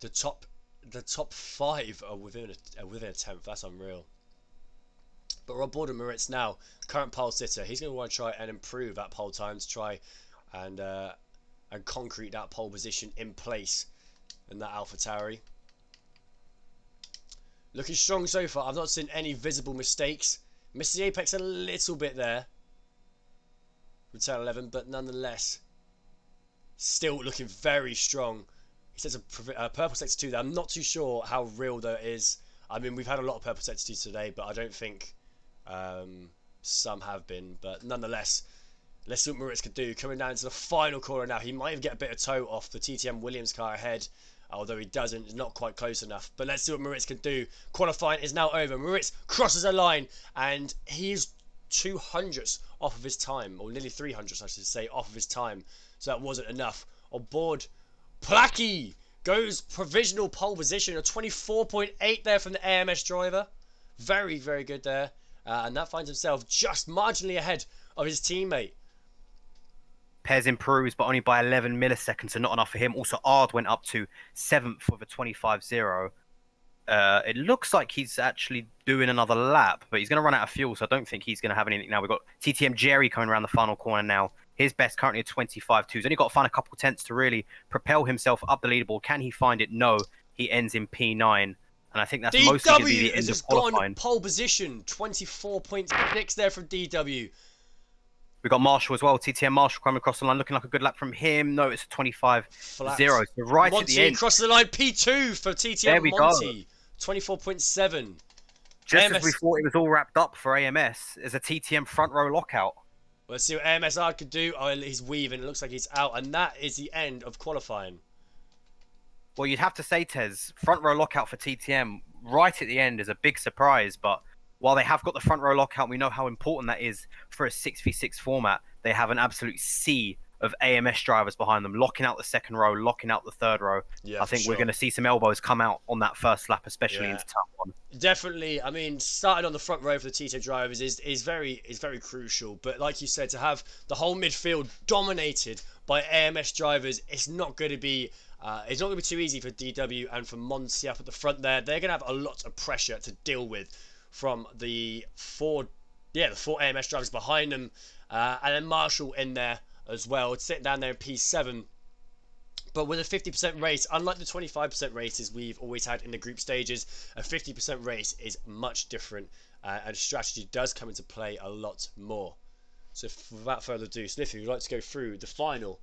The top 5 are within a tenth. That's unreal. But we're on board with Moritz now, current pole sitter. He's going to want to try and improve that pole time to try and concrete that pole position in place in that AlphaTauri. Looking strong so far. I've not seen any visible mistakes. Missed the apex a little bit there with turn 11, but nonetheless, still looking very strong. He says a purple sector 2 there. I'm not too sure how real that is. I mean, we've had a lot of purple sector 2s today, but I don't think some have been. But nonetheless, let's see what Moritz could do. Coming down to the final corner now. He might even get a bit of toe off the TTM Williams car ahead, although he doesn't. It's not quite close enough. But let's see what Moritz can do. Qualifying is now over. Moritz crosses a line, and he's 200ths off of his time, or nearly 300ths, I should say, off of his time. So that wasn't enough. On board, Placky goes provisional pole position, a 24.8 there from the AMS driver. Very, very good there. And that finds himself just marginally ahead of his teammate. Pez improves, but only by 11 milliseconds, so not enough for him. Also, Ard went up to 7th with a 25.0. It looks like he's actually doing another lap, but he's going to run out of fuel, so I don't think he's going to have anything now. We've got TTM Jerry coming around the final corner now. His best currently at 25.2. He's only got to find a couple tenths to really propel himself up the leaderboard. Can he find it? No. He ends in P9. And I think that's mostly going to be the end of qualifying. Pole position, 24.6 there from DW. We've got Marshall as well. TTM Marshall coming across the line, looking like a good lap from him. No, it's a 25.0. So right Monty at the end. across the line, P2 for TTM there we Monty. Go. 24.7. Just AMS... as we thought it was all wrapped up for AMS, there's a TTM front row lockout. Let's see what AMS Ard could do. Oh, he's weaving. It looks like he's out. And that is the end of qualifying. Well, you'd have to say, Tez, front row lockout for TTM right at the end is a big surprise. But while they have got the front row lockout, we know how important that is for a 6v6 format. They have an absolute sea of AMS drivers behind them, locking out the second row, locking out the third row. Yeah, I for think we're sure. going to see some elbows come out on that first lap, especially Yeah. into turn one. Definitely, I mean, starting on the front row for the TTM drivers is very crucial. But like you said, to have the whole midfield dominated by AMS drivers, it's not going to be too easy for DW and for Monty up at the front there. They're going to have a lot of pressure to deal with from the four AMS drivers behind them, and then Marshall in there as well, sitting down there in P7. But with a 50% race, unlike the 25% races we've always had in the group stages, a 50% race is much different, and strategy does come into play a lot more. So without further ado, Smithy, would you like to go through the final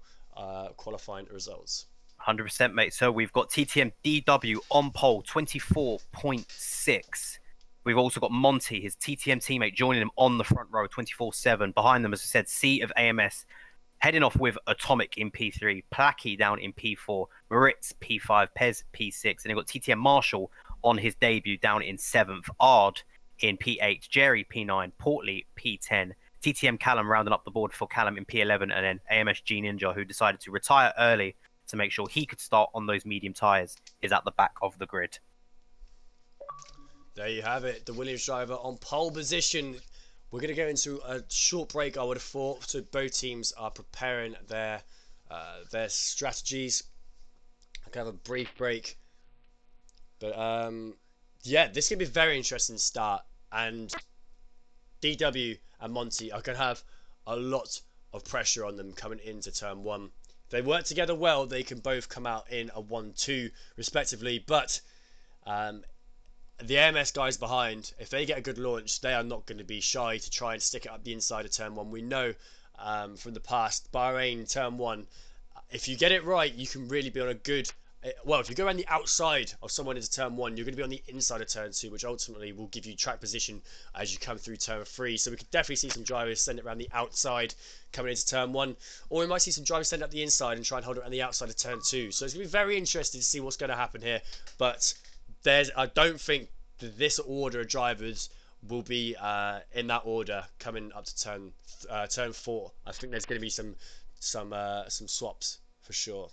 qualifying results? 100%, mate. So we've got TTM DW on pole, 24.6. We've also got Monty, his TTM teammate, joining him on the front row, 24.7. Behind them, as I said, C of AMS, heading off with Atomic in P3, Placky down in P4, Moritz P5, Pez P6, and you've got TTM Marshall on his debut down in 7th, Ard in P8, Jerry P9, Portley P10, TTM Callum rounding up the board for Callum in P11, and then AMS G Ninja, who decided to retire early to make sure he could start on those medium tyres, is at the back of the grid. There you have it, the Williams driver on pole position. We're going to go into a short break, I would have thought, so both teams are preparing their strategies. I can have a brief break. But yeah, this could be a very interesting start, and DW and Monty are going to have a lot of pressure on them coming into turn one. If they work together well, they can both come out in a 1-2 respectively, but the AMS guys behind, if they get a good launch, they are not going to be shy to try and stick it up the inside of turn one. We know from the past, Bahrain turn one, if you get it right, you can really be on a good... Well, if you go around the outside of someone into turn one, you're going to be on the inside of turn two, which ultimately will give you track position as you come through turn three. So we could definitely see some drivers send it around the outside coming into turn one, or we might see some drivers send it up the inside and try and hold it on the outside of turn two. So it's going to be very interesting to see what's going to happen here. But I don't think that this order of drivers will be in that order coming up to turn four. I think there's going to be some swaps for sure.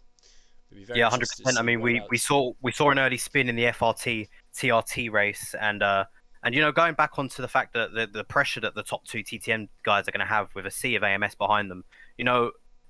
Yeah, 100%. I mean, we saw an early spin in the FRT TRT race, and going back onto the fact that the pressure that the top two TTM guys are going to have with a sea of AMS behind them.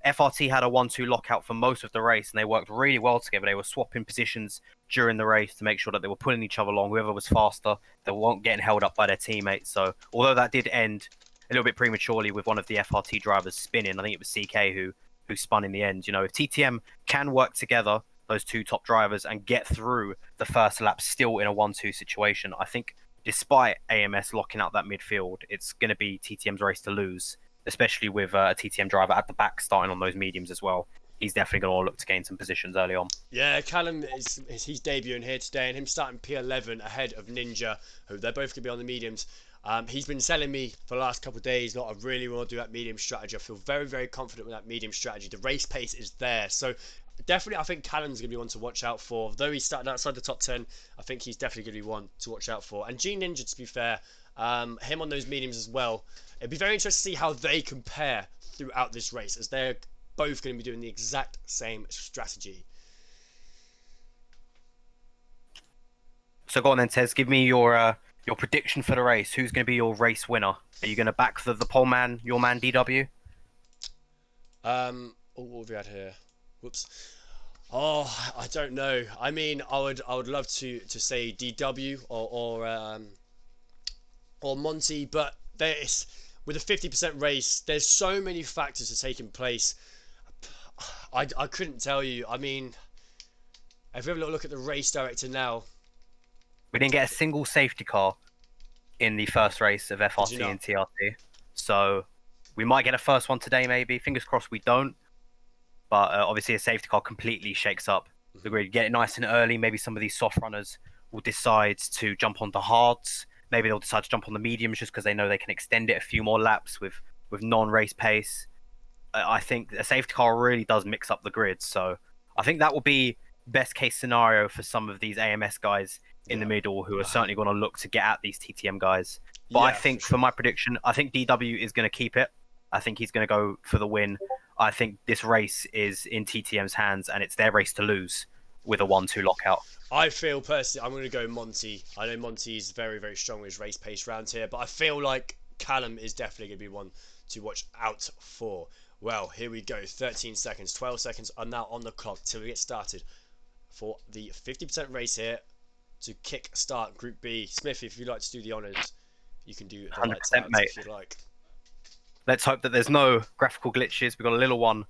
FRT had a 1-2 lockout for most of the race, and they worked really well together. They were swapping positions during the race to make sure that they were pulling each other along. Whoever was faster, they weren't getting held up by their teammates. So although that did end a little bit prematurely with one of the FRT drivers spinning, I think it was CK who spun in the end. If TTM can work together, those two top drivers, and get through the first lap still in a 1-2 situation, I think despite AMS locking out that midfield, it's going to be TTM's race to lose, especially with a TTM driver at the back starting on those mediums as well. He's definitely going to look to gain some positions early on. Yeah, Callum he's debuting here today, and him starting P11 ahead of Ninja, who they're both going to be on the mediums. He's been telling me for the last couple of days, I really want to do that medium strategy. I feel very, very confident with that medium strategy. The race pace is there. So definitely, I think Callum's going to be one to watch out for. Though he's starting outside the top 10, I think he's definitely going to be one to watch out for. And G Ninja, to be fair, him on those mediums as well. It'd be very interesting to see how they compare throughout this race, as they're both going to be doing the exact same strategy. So go on then, Tez. Give me your prediction for the race. Who's going to be your race winner? Are you going to back the pole man, your man DW? What have we had here? Whoops. Oh, I don't know. I mean, I would love to say DW or Monty, but with a 50% race, there's so many factors are taking place. I couldn't tell you. I mean, if we have a little look at the race director now. We didn't get a single safety car in the first race of FRC and TRT. So we might get a first one today, maybe. Fingers crossed we don't. But obviously a safety car completely shakes up the grid. Get it nice and early. Maybe some of these soft runners will decide to jump onto hards. Maybe they'll decide to jump on the mediums just because they know they can extend it a few more laps with non-race pace. I think a safety car really does mix up the grid. So I think that will be best case scenario for some of these AMS guys in the middle who are certainly going to look to get at these TTM guys. But I think for my prediction, I think DW is going to keep it. I think he's going to go for the win. I think this race is in TTM's hands, and it's their race to lose with a 1-2 lockout. I feel personally, I'm going to go Monty. I know Monty is very, very strong with his race pace round here, but I feel like Callum is definitely going to be one to watch out for. Well, here we go. 13 seconds, 12 seconds are now on the clock till we get started for the 50% race here to kick start Group B. Smith, if you'd like to do the honours, you can do the lights 100%, out mate. if you'd like. Let's hope that there's no graphical glitches. We've got a little one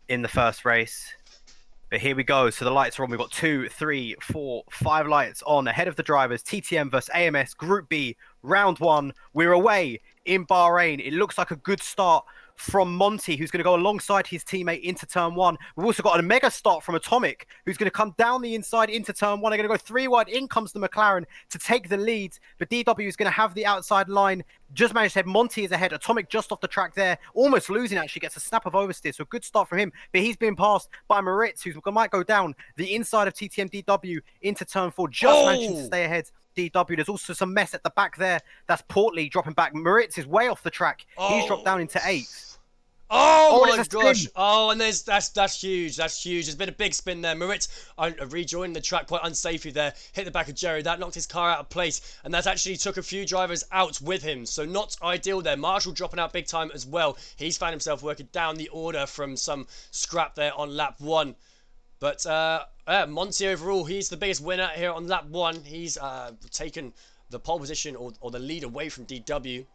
in the first race. But here we go. So the lights are on. We've got 2, 3, 4, 5 lights on ahead of the drivers. TTM versus AMS, Group B, round 1. We're away in Bahrain. It looks like a good start from Monty, who's going to go alongside his teammate into turn 1. We've also got a mega start from Atomic, who's going to come down the inside into turn 1. They're going to go 3 wide. In comes the McLaren to take the lead. But DW is going to have the outside line. Just managed to head. Monty is ahead. Atomic just off the track there. Almost losing, actually. Gets a snap of oversteer. So a good start from him. But he's being passed by Moritz, who might go down the inside of TTM DW into turn 4. Just managing to stay ahead. DW. There's also some mess at the back there. That's Portley dropping back. Moritz is way off the track. He's dropped down into 8th. Oh my gosh! Oh, and that's huge. That's huge. There's been a big spin there. Moritz rejoined the track quite unsafely there. Hit the back of Jerry. That knocked his car out of place, and that actually took a few drivers out with him. So not ideal there. Marshall dropping out big time as well. He's found himself working down the order from some scrap there on lap 1. But Monty overall, he's the biggest winner here on lap 1. He's taken the pole position or the lead away from DW.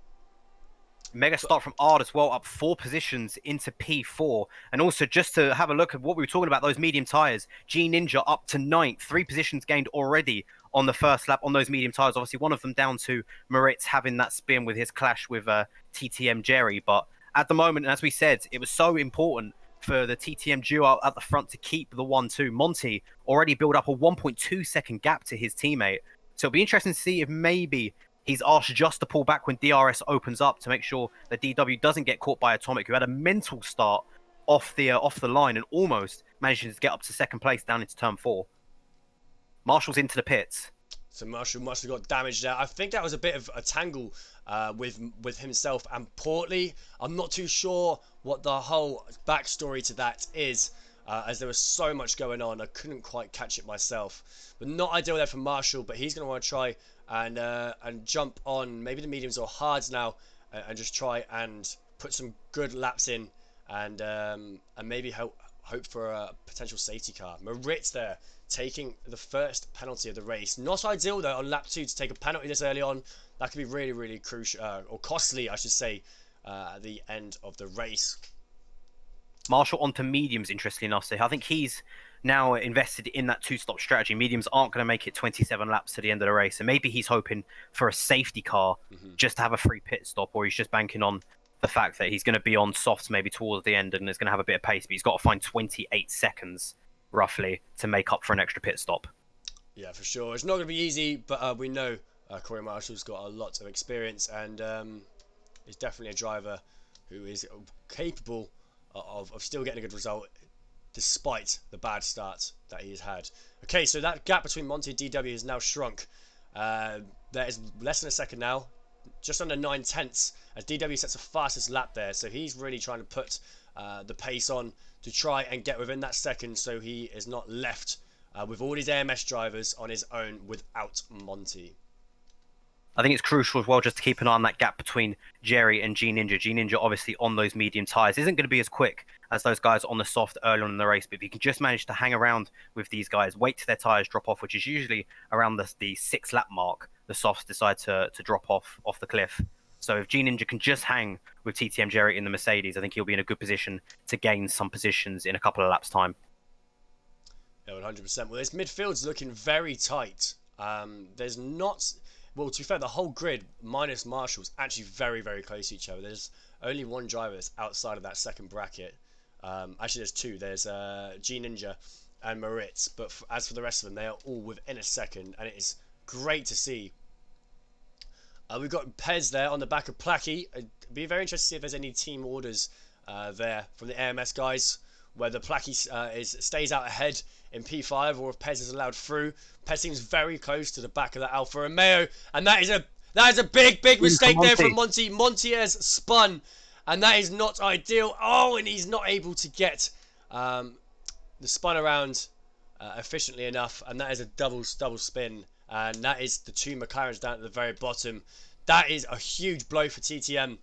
Mega start from Ard as well, up 4 positions into P4. And also, just to have a look at what we were talking about, those medium tyres, G Ninja up to 9th, 3 positions gained already on the first lap on those medium tyres. Obviously, one of them down to Moritz having that spin with his clash with TTM Jerry. But at the moment, as we said, it was so important for the TTM duo at the front to keep the 1-2. Monty already built up a 1.2 second gap to his teammate. So it'll be interesting to see if maybe he's asked just to pull back when DRS opens up to make sure that DW doesn't get caught by Atomic, who had a mental start off the line and almost managed to get up to 2nd place down into turn 4. Marshall's into the pits. So Marshall must have got damaged there. I think that was a bit of a tangle with himself and Portley. I'm not too sure what the whole backstory to that is, as there was so much going on. I couldn't quite catch it myself. But not ideal there for Marshall, but he's going to want to try and jump on maybe the mediums or hards now and just try and put some good laps in and maybe hope for a potential safety car. Moritz there taking the first penalty of the race. Not ideal though on lap 2 to take a penalty this early on. That could be really, really crucial or costly, I should say, at the end of the race. Marshall onto mediums, interestingly enough. So I think he's now invested in that 2-stop strategy. Mediums aren't going to make it 27 laps to the end of the race. And maybe he's hoping for a safety car just to have a free pit stop, or he's just banking on the fact that he's going to be on softs maybe towards the end and is going to have a bit of pace. But he's got to find 28 seconds, roughly, to make up for an extra pit stop. Yeah, for sure. It's not going to be easy, but we know Corey Marshall's got a lot of experience and is definitely a driver who is capable of still getting a good result despite the bad start that he has had. Okay, so that gap between Monty and DW has now shrunk. There is less than a second now, just under 9/10, as DW sets the fastest lap there. So he's really trying to put the pace on to try and get within that second so he is not left with all his AMS drivers on his own without Monty. I think it's crucial as well just to keep an eye on that gap between Jerry and G Ninja. G Ninja obviously on those medium tyres isn't going to be as quick as those guys on the soft early on in the race. But if you can just manage to hang around with these guys, wait till their tyres drop off, which is usually around the 6 lap mark, the softs decide to drop off the cliff. So if G Ninja can just hang with TTM Jerry in the Mercedes, I think he'll be in a good position to gain some positions in a couple of laps' time. Yeah, 100%. Well, this midfield's looking very tight. There's not... Well, to be fair, the whole grid, minus Marshall's, actually very, very close to each other. There's only one driver that's outside of that second bracket. Actually, there's 2. There's G Ninja and Moritz. But as for the rest of them, they are all within a second. And it is great to see. We've got Pez there on the back of Placky. It'd be very interesting to see if there's any team orders there from the AMS guys, whether Placky stays out ahead in P5 or if Pez is allowed through. Pez seems very close to the back of that Alfa Romeo, and that is a big mistake there from Monty. Monty has spun and that is not ideal. Oh, and he's not able to get the spun around efficiently enough, and that is a double spin, and that is the two McLarens down at the very bottom. That is a huge blow for TTM,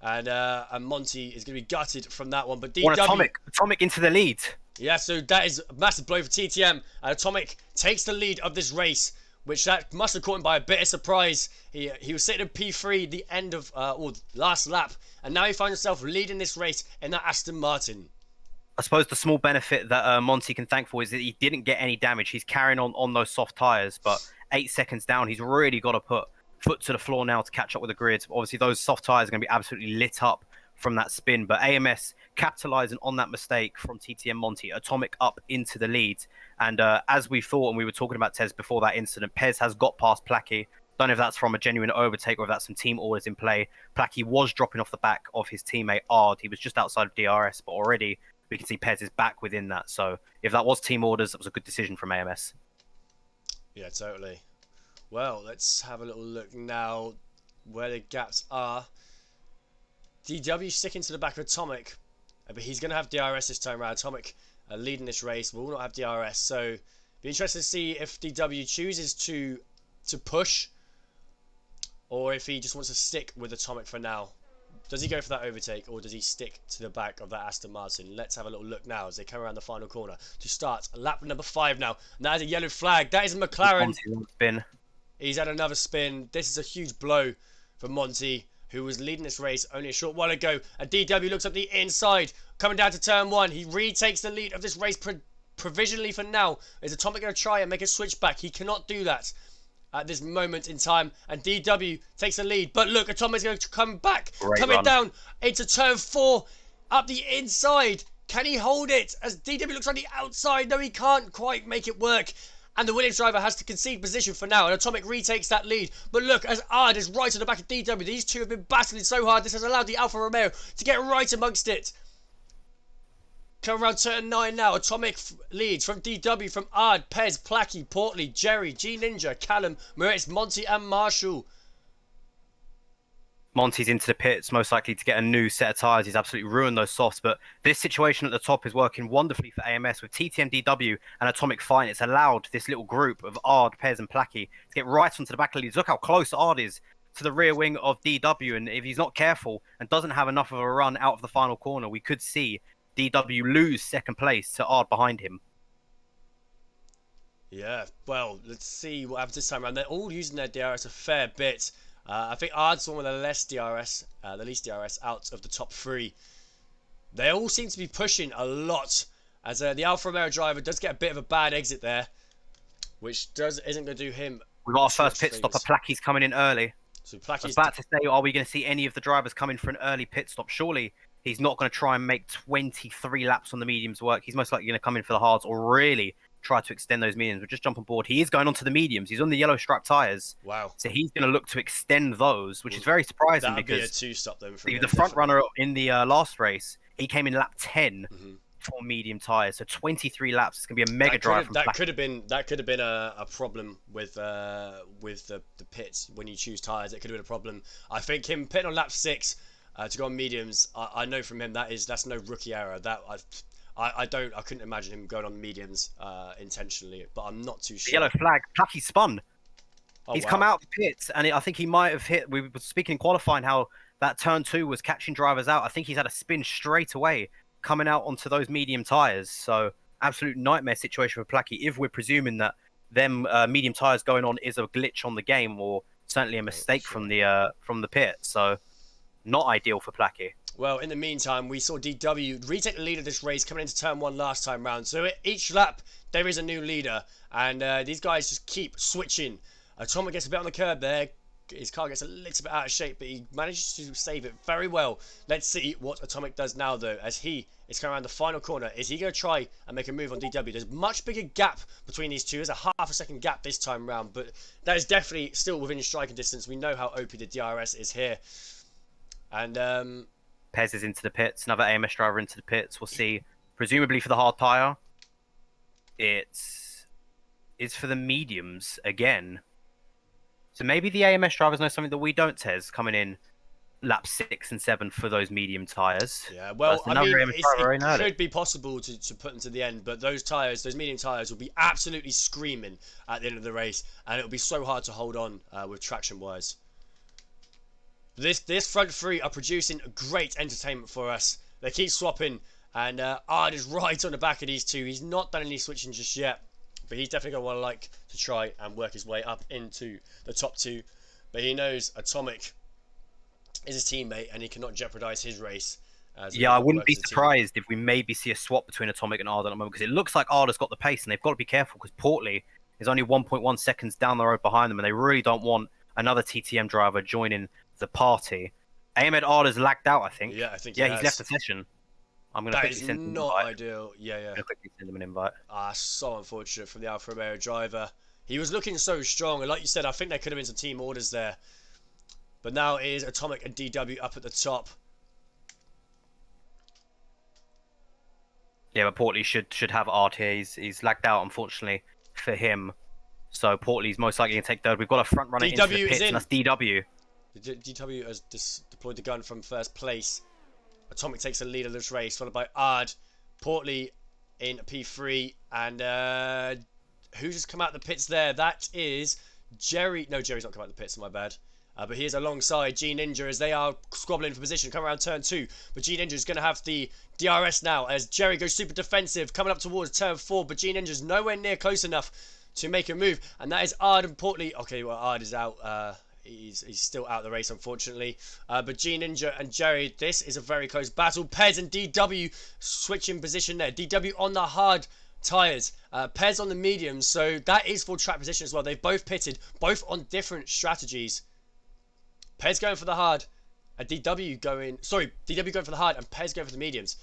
and Monty is going to be gutted from that one. But DW, One Atomic into the lead. Yeah, so that is a massive blow for TTM, and Atomic takes the lead of this race, which that must have caught him by a bit of surprise. He was sitting in P3 the end of or last lap, and now he finds himself leading this race in that Aston Martin. I suppose the small benefit that Monty can thank for is that he didn't get any damage. He's carrying on those soft tyres, but 8 seconds down, he's really got to put foot to the floor now to catch up with the grid. Obviously, those soft tyres are going to be absolutely lit up from that spin, but AMS capitalizing on that mistake from TTM Monty, Atomic up into the lead. And as we thought, and we were talking about Tez before that incident, Pez has got past Placky. Don't know if that's from a genuine overtake or if that's some team orders in play. Placky was dropping off the back of his teammate Ard. He was just outside of DRS, but already we can see Pez is back within that. So if that was team orders, that was a good decision from AMS. Yeah, totally. Well, let's have a little look now where the gaps are. DW sticking to the back of Atomic, but he's going to have DRS this time around. Atomic leading this race will not have DRS, so be interested to see if DW chooses to push, or if he just wants to stick with Atomic for now. Does he go for that overtake, or does he stick to the back of that Aston Martin? Let's have a little look now as they come around the final corner to start lap number 5 now. And that is a yellow flag. That is a McLaren. Spin. He's had another spin. This is a huge blow for Monty, who was leading this race only a short while ago. And DW looks up the inside, coming down to turn 1. He retakes the lead of this race provisionally for now. Is Atomic going to try and make a switch back? He cannot do that at this moment in time. And DW takes the lead. But look, Atomic's going to come back, coming down into turn 4, up the inside. Can he hold it? As DW looks on the outside. No, he can't quite make it work. And the Williams driver has to concede position for now. And Atomic retakes that lead. But look, as Ard is right at the back of DW. These two have been battling so hard. This has allowed the Alfa Romeo to get right amongst it. Come around turn 9 now. Atomic leads from DW, from Ard, Pez, Placky, Portley, Jerry, G Ninja, Callum, Moritz, Monty and Marshall. Monty's into the pits, most likely to get a new set of tyres. He's absolutely ruined those softs. But this situation at the top is working wonderfully for AMS with TTM, DW and Atomic fine. It's allowed this little group of Ard, Pez and Placky to get right onto the back of the leads. Look how close Ard is to the rear wing of DW. And if he's not careful and doesn't have enough of a run out of the final corner, we could see DW lose second place to Ard behind him. Yeah, well, let's see what happens this time around. They're all using their DRS a fair bit. I think Ard's the one with the least DRS out of the top 3. They all seem to be pushing a lot, as the Alfa Romeo driver does get a bit of a bad exit there, which isn't going to do him. We've got our first pit stop. Placky's coming in early. So Placky's I was about to say, are we going to see any of the drivers coming for an early pit stop? Surely he's not going to try and make 23 laps on the mediums work. He's most likely going to come in for the hards or really try to extend those mediums. But just jump on board. He is going on to the mediums. He's on the yellow striped tyres. Wow. So he's going to look to extend those, which is very surprising because be a 2-stop then the front runner in the last race, he came in lap 10 for medium tyres. So 23 laps. It's going to be a mega drive from that could have been a problem with the pits when you choose tyres. It could have been a problem. I think him pitting on lap 6 to go on mediums, I know from him that's no rookie error. I couldn't imagine him going on mediums intentionally, but I'm not too sure. The yellow flag, Placky spun. Oh, He's wow. come out of the pits, and I think he might have hit. We were speaking in qualifying how that turn 2 was catching drivers out. I think he's had a spin straight away coming out onto those medium tyres. So absolute nightmare situation for Placky. If we're presuming that them medium tyres going on is a glitch on the game, or certainly a mistake from the pit. So not ideal for Placky. Well, in the meantime, we saw DW retake the lead of this race coming into turn 1 last time round. So at each lap, there is a new leader. And these guys just keep switching. Atomic gets a bit on the curb there. His car gets a little bit out of shape, but he manages to save it very well. Let's see what Atomic does now, though, as he is coming around the final corner. Is he going to try and make a move on DW? There's a much bigger gap between these two. There's a half a second gap this time round, but that is definitely still within striking distance. We know how OP the DRS is here. And Pez is into the pits. Another AMS driver into the pits. We'll see. Presumably for the hard tyre. It's for the mediums again. So maybe the AMS drivers know something that we don't, Tez, coming in lap 6 and 7 for those medium tyres. Yeah, So well, that's I another mean, AMS driver it very early. could be possible to put them to the end, but those tyres, those medium tyres, will be absolutely screaming at the end of the race, and it'll be so hard to hold on with traction-wise. This front three are producing great entertainment for us. They keep swapping, and Ard is right on the back of these two. He's not done any switching just yet, but he's definitely going to want to try and work his way up into the top two. But he knows Atomic is his teammate, and he cannot jeopardise his race. Yeah, I wouldn't be surprised if we maybe see a swap between Atomic and Arda at the moment, because it looks like Arda's got the pace, and they've got to be careful because Portley is only 1.1 seconds down the road behind them, and they really don't want another TTM driver joining the party. Ahmed Arda's lagged out, I think. Yeah, I think he's left the session. I'm going to quickly send him an invite. Ideal. Yeah. I'm going to quickly send him an invite. So unfortunate from the Alfa Romeo driver. He was looking so strong, and like you said, I think there could have been some team orders there. But now it is Atomic and DW up at the top. Yeah, but Portley should have Art here. He's lagged out, unfortunately, for him. So Portley's most likely going to take third. We've got a front runner into the pits, and that's DW. DW has deployed the gun from first place. Atomic takes the lead of this race, followed by Ard. Portley in P3, and who's just come out of the pits there? That is Jerry. No, Jerry's not come out of the pits, my bad. But he is alongside G Ninja as they are squabbling for position, coming around turn 2. But G Ninja is going to have the DRS now as Jerry goes super defensive, coming up towards turn 4. But G Ninja is nowhere near close enough to make a move, and that is Ard and Portley. Okay, well, Ard is out. He's still out of the race, unfortunately. But G Ninja and Jerry, this is a very close battle. Pez and DW switching position there. DW on the hard tyres, Pez on the mediums, so that is full track position as well. They've both pitted, both on different strategies. Pez going for the hard, and DW going for the hard, and Pez going for the mediums.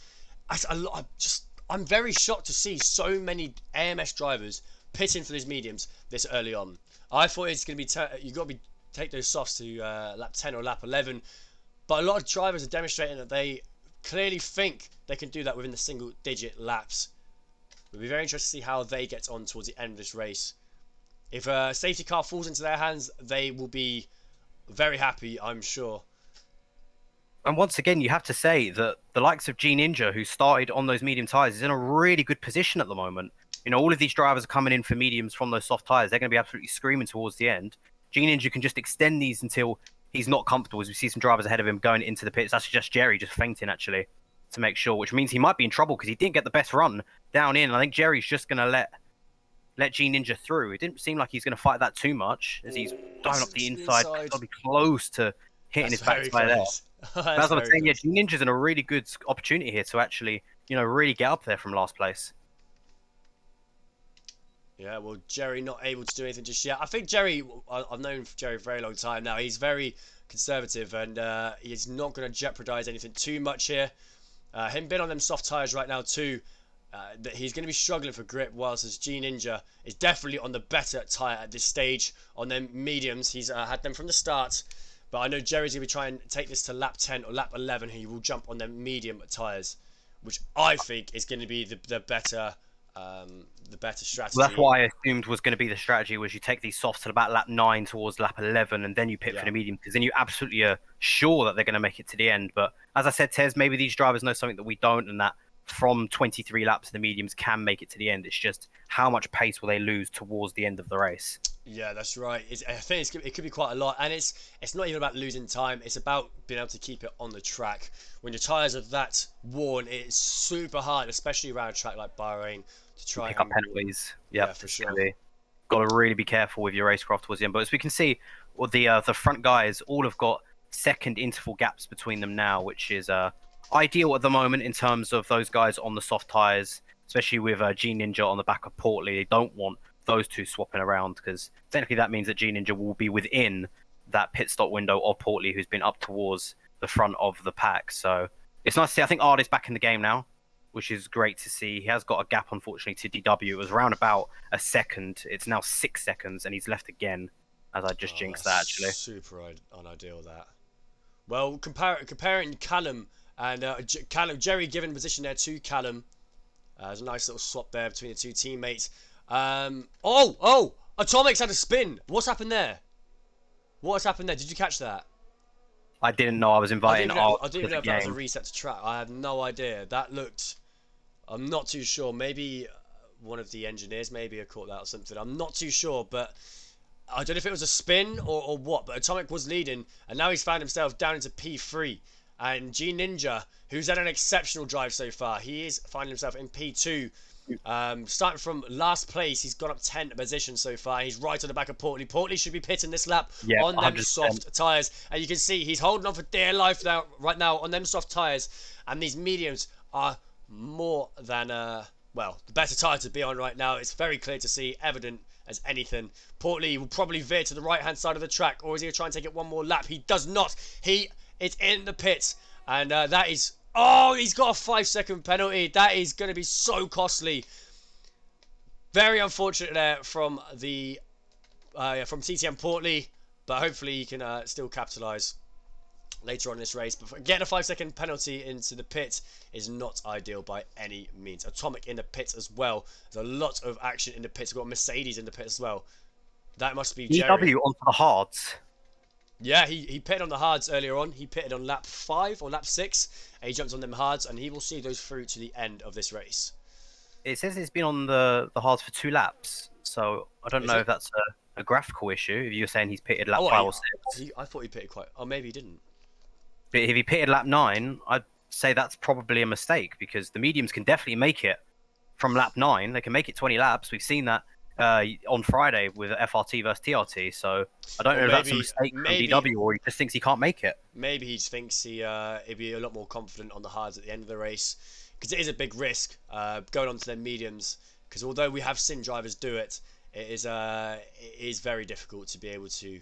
I'm very shocked to see so many AMS drivers pitting for those mediums this early on. I thought it's going to be take those softs to lap 10 or lap 11, but a lot of drivers are demonstrating that they clearly think they can do that within the single-digit laps. It'll be very interesting to see how they get on towards the end of this race. If a safety car falls into their hands, they will be very happy, I'm sure. And once again, you have to say that the likes of G Ninja, who started on those medium tyres, is in a really good position at the moment. You know, all of these drivers are coming in for mediums from those soft tyres. They're going to be absolutely screaming towards the end. G Ninja can just extend these until he's not comfortable, as we see some drivers ahead of him going into the pits. That's just Jerry just fainting, actually, to make sure, which means he might be in trouble because he didn't get the best run down in. I think Jerry's just going to let G Ninja through. It didn't seem like he's going to fight that too much as he's diving up the inside. Got to be close to hitting his backside there. That's what I'm saying. Yeah, G Ninja's in a really good opportunity here to actually, really get up there from last place. Yeah, well, Jerry not able to do anything just yet. I think Jerry, I've known Jerry for a very long time now. He's very conservative, and he's not going to jeopardise anything too much here. Him being on them soft tyres right now too, that he's going to be struggling for grip, whilst as G Ninja is definitely on the better tyre at this stage. On them mediums, he's had them from the start. But I know Jerry's going to be trying to take this to lap 10 or lap 11. He will jump on them medium tyres, which I think is going to be the better strategy. Well, that's what I assumed was going to be the strategy, was you take these softs to about lap 9 towards lap 11, and then you pit for the medium, because then you absolutely are sure that they're going to make it to the end. But as I said, Tez, maybe these drivers know something that we don't, and that from 23 laps, the mediums can make it to the end. It's just how much pace will they lose towards the end of the race. Yeah, that's right. I think it could be quite a lot, and it's not even about losing time. It's about being able to keep it on the track. When your tyres are that worn, it's super hard, especially around a track like Bahrain, to try pick up penalties. Yeah, for sure. Got to really be careful with your racecraft towards the end. But as we can see, the front guys all have got second interval gaps between them now, which is ideal at the moment in terms of those guys on the soft tyres, especially with G Ninja on the back of Portley. They don't want those two swapping around, because technically that means that G Ninja will be within that pit stop window of Portley, who's been up towards the front of the pack. So it's nice to see. I think Ard is back in the game now, which is great to see. He has got a gap, unfortunately, to DW. It was around about a second. It's now 6 seconds, and he's left again, as I just jinxed that, actually. Super unideal, that. Well, comparing Callum and Jerry given position there to Callum. There's a nice little swap there between the two teammates. Atomic's had a spin. What's happened there? Did you catch that? I didn't know I was inviting Art I didn't to even know the if that was a game. reset to track. I have no idea. That looked. I'm not too sure. Maybe one of the engineers maybe had caught that or something. I'm not too sure, but I don't know if it was a spin or what. But Atomic was leading, and now he's found himself down into P3. And G Ninja, who's had an exceptional drive so far, he is finding himself in P2. Starting from last place, he's gone up 10 positions so far. He's right on the back of Portley. Portley should be pitting this lap Yeah, on them 100%. soft tyres. And you can see he's holding on for dear life now, right now on them soft tyres. And these mediums are more than, well, the better tyre to be on right now. It's very clear to see, evident as anything. Portley will probably veer to the right-hand side of the track. Or is he going to try and take it one more lap? He does not. He is in the pits. And that is... Oh, he's got a 5-second penalty. That is going to be so costly. Very unfortunate there from the from TTM Portley, but hopefully he can still capitalise later on in this race. But getting a 5-second penalty into the pit is not ideal by any means. Atomic in the pit as well. There's a lot of action in the pits. We've got Mercedes in the pit as well. That must be Jerry. EW onto the hards. Yeah, he pitted on the hards earlier on. He pitted on lap 5 or lap 6. And he jumped on them hards, and he will see those through to the end of this race. It says it's been on the hards for 2 laps, so I don't know if that's a graphical issue. If you're saying he's pitted lap 5 or 6. I thought he pitted quite... Oh, maybe he didn't. But if he pitted lap 9, I'd say that's probably a mistake, because the mediums can definitely make it from lap 9. They can make it 20 laps. We've seen that on Friday with FRT versus TRT, so I don't know if that's a mistake from DW, or he just thinks he can't make it. Maybe he just thinks he'd be a lot more confident on the hards at the end of the race, because it is a big risk going on to their mediums, because although we have seen drivers do it, it is very difficult to be able to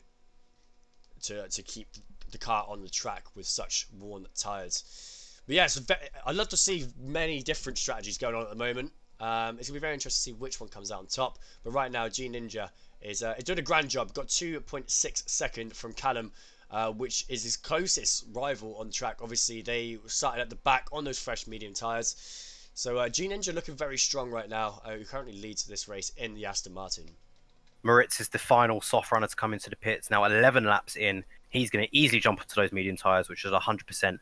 keep the car on the track with such worn tyres. But yes, I'd love to see many different strategies going on at the moment. It's going to be very interesting to see which one comes out on top. But right now, G Ninja is doing a grand job. Got 2.6 second from Callum, which is his closest rival on track. Obviously, they started at the back on those fresh medium tyres. So G Ninja looking very strong right now. Who currently leads this race in the Aston Martin. Moritz is the final soft runner to come into the pits. Now 11 laps in, he's going to easily jump into those medium tyres, which is 100%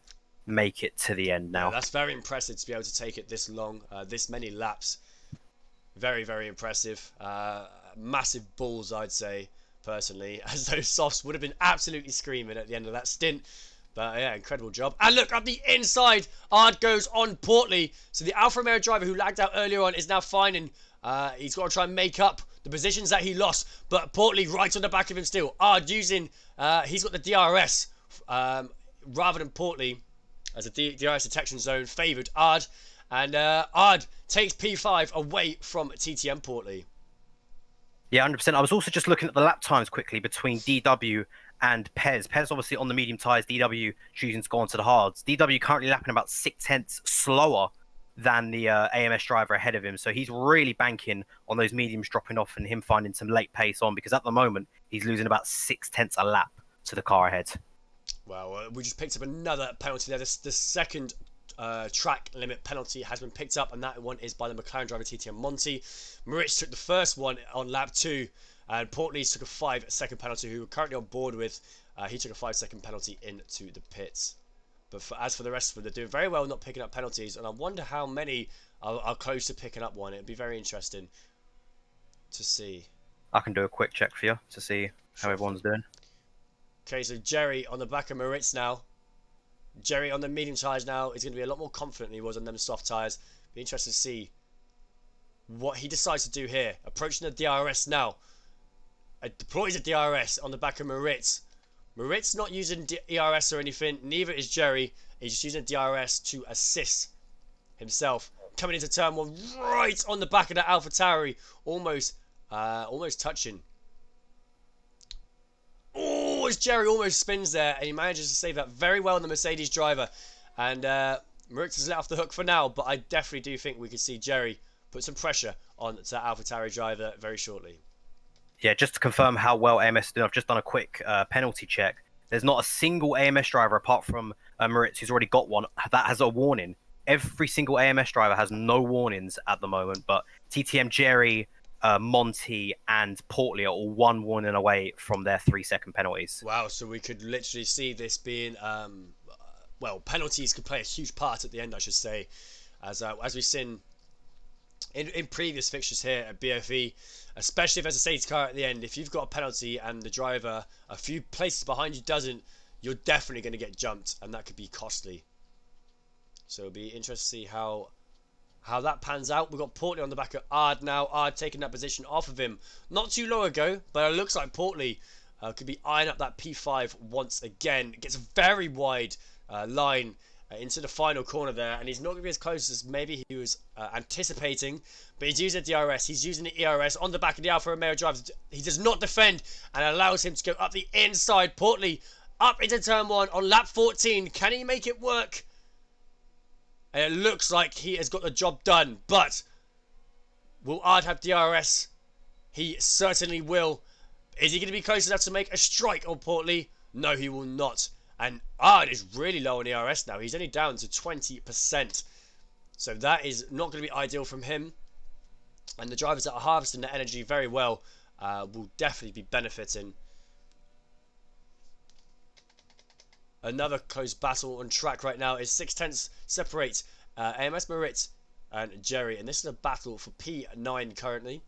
make it to the end now. Yeah, that's very impressive to be able to take it this long, this many laps. Very, very impressive. Massive balls, I'd say, personally, as those softs would have been absolutely screaming at the end of that stint. But yeah, incredible job. And look, up the inside, Ard goes on Portley. So the Alfa Romeo driver who lagged out earlier on is now finding. He's got to try and make up the positions that he lost. But Portley right on the back of him still. Ard using, he's got the DRS rather than Portley as a DRS detection zone. Favoured Ard. And Ard takes P5 away from TTM Portley. Yeah, 100%. I was also just looking at the lap times quickly between DW and Pez. Pez obviously on the medium tyres, DW choosing to go onto the hards. DW currently lapping about 0.6 slower than the AMS driver ahead of him. So he's really banking on those mediums dropping off and him finding some late pace on, because at the moment he's losing about 0.6 a lap to the car ahead. Well, we just picked up another penalty there. The second track limit penalty has been picked up, and that one is by the McLaren driver TTM Monty. Moritz took the first one on lap 2, and Portley took a 5-second penalty, who we're currently on board with. He took a 5-second penalty into the pits. But as for the rest of them, they're doing very well not picking up penalties, and I wonder how many are close to picking up one. It'd be very interesting to see. I can do a quick check for you to see how everyone's doing. Okay, so Jerry on the back of Moritz now. Jerry on the medium tyres now is going to be a lot more confident than he was on them soft tyres. Be interested to see what he decides to do here. Approaching the DRS now. Deploys a DRS on the back of Moritz. Moritz not using DRS or anything. Neither is Jerry. He's just using DRS to assist himself. Coming into turn 1 right on the back of that AlphaTauri. Almost touching. Oh, as Jerry almost spins there, and he manages to save that very well on the Mercedes driver. And Moritz is let off the hook for now, but I definitely do think we could see Jerry put some pressure on the AlphaTauri driver very shortly. Yeah, just to confirm how well AMS did, I've just done a quick penalty check. There's not a single AMS driver apart from Moritz, who's already got one, that has a warning. Every single AMS driver has no warnings at the moment, but TTM Jerry, Monty and Portley are all 1 warning away from their 3-second penalties. Wow, so we could literally see this being, well, penalties could play a huge part at the end, I should say, as we've seen in previous fixtures here at BFE, especially if there's a safety car at the end. If you've got a penalty and the driver a few places behind you doesn't, you're definitely going to get jumped, and that could be costly. So it'll be interesting to see how that pans out. We've got Portley on the back of Ard now. Ard taking that position off of him not too long ago, but it looks like Portley could be eyeing up that P5 once again. It gets a very wide line into the final corner there, and he's not going to be as close as maybe he was anticipating, but he's using the DRS, he's using the ERS on the back of the Alfa Romeo driver. He does not defend and allows him to go up the inside. Portley up into turn 1 on lap 14. Can he make it work? And it looks like he has got the job done, but will Ard have DRS? He certainly will. Is he going to be close enough to make a strike on Portley? No, he will not. And Ard is really low on ERS now. He's only down to 20%. So that is not going to be ideal from him. And the drivers that are harvesting their energy very well will definitely be benefiting. Another close battle on track right now is 6/10 separate AMS Merit and Jerry. And this is a battle for P9 currently.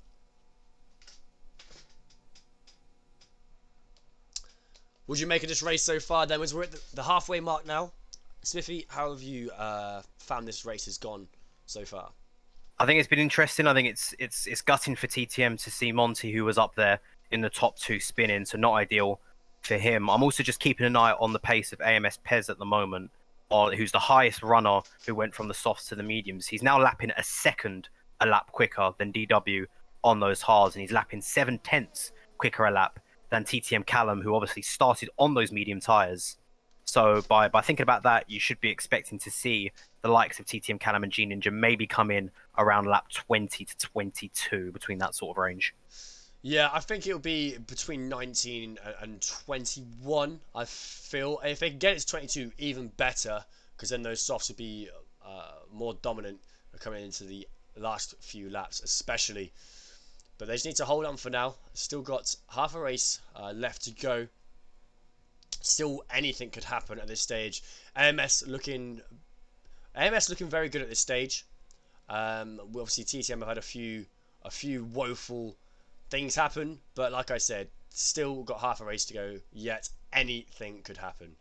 What do you make of this race so far then? As we're at the halfway mark now. Smithy, how have you found this race has gone so far? I think it's been interesting. I think it's gutting for TTM to see Monty, who was up there in the top 2, spinning, so not ideal for him. I'm also just keeping an eye on the pace of AMS Pez at the moment, who's the highest runner who went from the softs to the mediums. He's now lapping a second a lap quicker than DW on those hards, and he's lapping 7/10 quicker a lap than TTM Callum, who obviously started on those medium tyres. So by thinking about that, you should be expecting to see the likes of TTM Callum and G Ninja maybe come in around lap 20 to 22, between that sort of range. Yeah, I think it'll be between 19 and 21, I feel. If they can get it to 22, even better, because then those softs would be more dominant coming into the last few laps, especially. But they just need to hold on for now. Still got half a race left to go. Still, anything could happen at this stage. AMS looking very good at this stage. Obviously, TTM have had a few woeful things happen, but like I said, still got half a race to go. Yet anything could happen.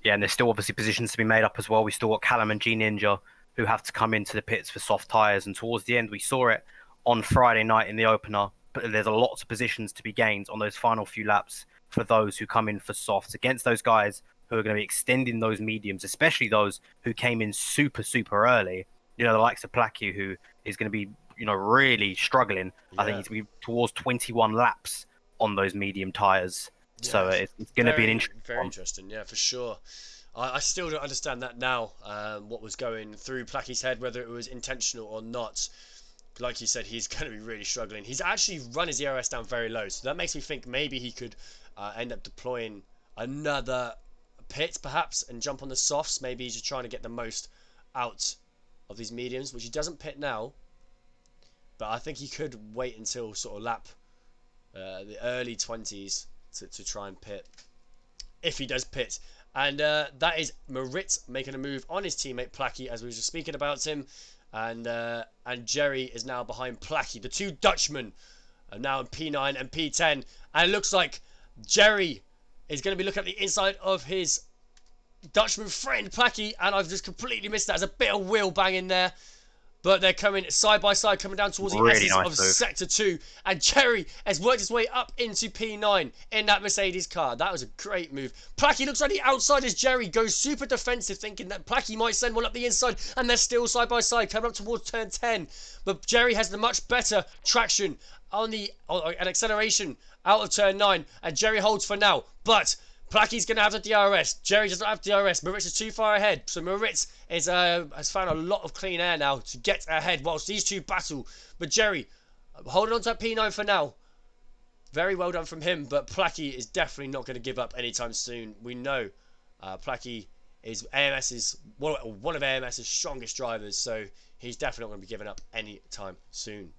Yeah, and there's still obviously positions to be made up as well. We still got Callum and G Ninja who have to come into the pits for soft tyres, and towards the end we saw it on Friday night in the opener. But there's a lot of positions to be gained on those final few laps for those who come in for softs against those guys who are going to be extending those mediums, especially those who came in super early. You know, the likes of Placu, who is going to be, really struggling. Yeah. I think he's going to be towards 21 laps on those medium tyres. Yeah. So it's going to be an interesting Very interesting, yeah, for sure. I still don't understand that now, what was going through Placu's head, whether it was intentional or not. Like you said, he's going to be really struggling. He's actually run his ERS down very low, so that makes me think maybe he could end up deploying another pit, perhaps, and jump on the softs. Maybe he's just trying to get the most out of these mediums, which he doesn't pit now. But I think he could wait until sort of lap the early 20s to try and pit, if he does pit. And that is Marit making a move on his teammate Placky, as we were just speaking about him. And Jerry is now behind Placky. The two Dutchmen are now in P9 and P10. And it looks like Jerry is going to be looking at the inside of his Dutchman friend Placky. And I've just completely missed that. There's a bit of wheel banging there. But they're coming side by side, coming down towards the S's of Sector 2. And Jerry has worked his way up into P9 in that Mercedes car. That was a great move. Placky looks like the outside as Jerry goes super defensive, thinking that Placky might send one up the inside. And they're still side by side, coming up towards turn 10. But Jerry has the much better traction on an acceleration out of turn 9. And Jerry holds for now. But Placky's going to have the DRS. Jerry does not have DRS. Moritz is too far ahead. So Moritz has found a lot of clean air now to get ahead whilst these two battle. But Jerry holding on to that P9 for now. Very well done from him. But Placky is definitely not going to give up anytime soon. We know Placky is one of AMS's strongest drivers. So he's definitely not going to be giving up anytime soon.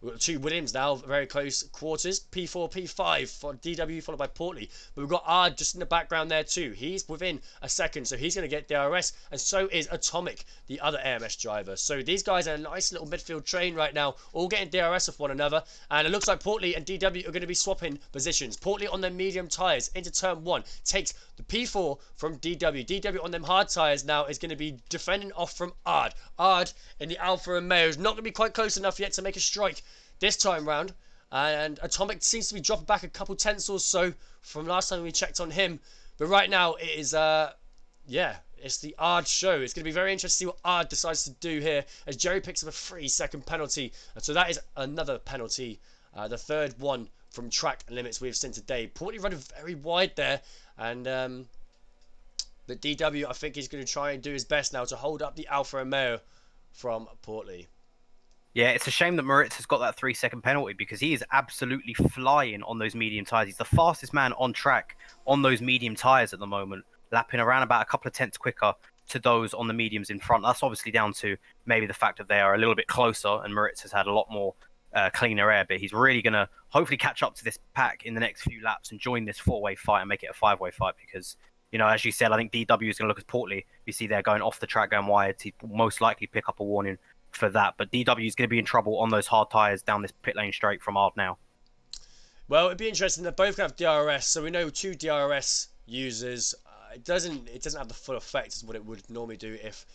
We've got two Williams now, very close quarters. P4, P5 for DW, followed by Portley. But we've got Ard just in the background there too. He's within a second, so he's going to get DRS, and so is Atomic, the other AMS driver. So these guys are a nice little midfield train right now, all getting DRS off one another. And it looks like Portley and DW are going to be swapping positions. Portley on their medium tyres into turn 1 takes the P4 from DW. DW on them hard tyres now is going to be defending off from Ard. Ard in the Alfa Romeo is not going to be quite close enough yet to make a strike this time round, and Atomic seems to be dropping back a couple tenths or so from last time we checked on him. But right now it is it's the Ard show. It's going to be very interesting to see what Ard decides to do here as Jerry picks up a 3-second penalty, and so that is another penalty, the third one from track limits we've seen today. Portley running very wide there, and but DW I think he's going to try and do his best now to hold up the Alfa Romeo from Portley. Yeah, it's a shame that Moritz has got that 3-second penalty because he is absolutely flying on those medium tyres. He's the fastest man on track on those medium tyres at the moment, lapping around about a couple of tenths quicker to those on the mediums in front. That's obviously down to maybe the fact that they are a little bit closer and Moritz has had a lot more cleaner air, but he's really going to hopefully catch up to this pack in the next few laps and join this 4-way fight and make it a 5-way fight because, you know, as you said, I think DW is going to look at Portley. You see they're going off the track, going wide. He'd most likely pick up a warning for that, but DW is going to be in trouble on those hard tyres down this pit lane straight from Ard now. Well, it'd be interesting. They're both going to have DRS, so we know two DRS users. It doesn't have the full effect as what it would normally do if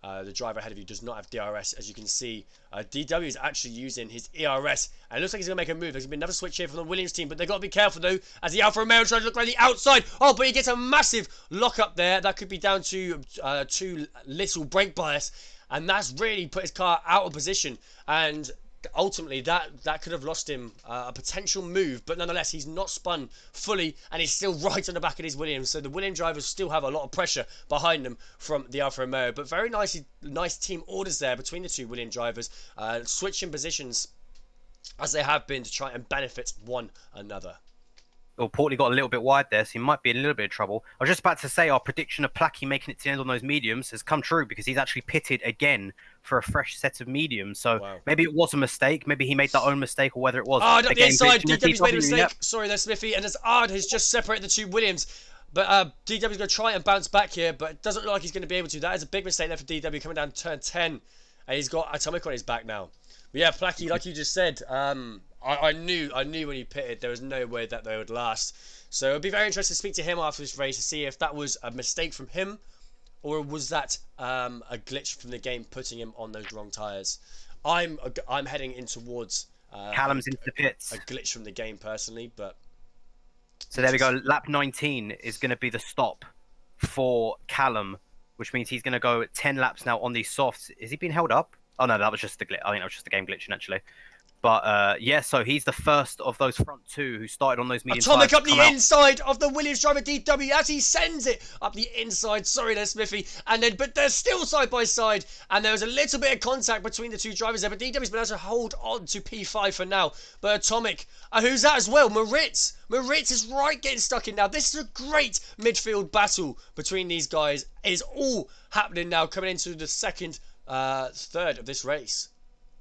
the driver ahead of you does not have DRS. As you can see, DW is actually using his ERS, and it looks like he's going to make a move. There's going to be another switch here from the Williams team, but they've got to be careful though, as the Alfa Romeo tries to look around the outside. Oh, but he gets a massive lock up there. That could be down to too little brake bias, and that's really put his car out of position, and ultimately that could have lost him a potential move. But nonetheless, he's not spun fully and he's still right on the back of his Williams, so the Williams drivers still have a lot of pressure behind them from the Alfa Romeo. But very nice team orders there between the two Williams drivers, switching positions as they have been to try and benefit one another. Well, Portley got a little bit wide there, so he might be in a little bit of trouble. I was just about to say our prediction of Placky making it to the end on those mediums has come true because he's actually pitted again for a fresh set of mediums. So maybe it was a mistake. Maybe he made that own mistake, or whether it was. Oh, not the inside. DW's made a mistake. Yep. Sorry there, Smithy. And as Ard has just separated the two Williams. But DW's going to try and bounce back here, but it doesn't look like he's going to be able to. That is a big mistake there for DW coming down turn 10. And he's got Atomic on his back now. But yeah, Placky, like you just said, I knew when he pitted there was no way that they would last. So it'll be very interesting to speak to him after this race to see if that was a mistake from him, or was that a glitch from the game putting him on those wrong tyres. I'm heading in towards Callum's into the pits. A glitch from the game personally, but so there we go. Lap 19 is going to be the stop for Callum, which means he's going to go 10 laps now on these softs. Is he being held up? Oh no, that was just the glitch. I think that was just the game glitching actually. But yeah, so he's the first of those front two who started on those medium Atomic up the inside of the Williams driver DW as he sends it up the inside. Sorry there, Smithy. And then, but they're still side by side, and there was a little bit of contact between the two drivers there. But DW's been able to hold on to P5 for now. But Atomic, who's that as well? Moritz is right getting stuck in now. This is a great midfield battle between these guys. It is all happening now, coming into the second, third of this race.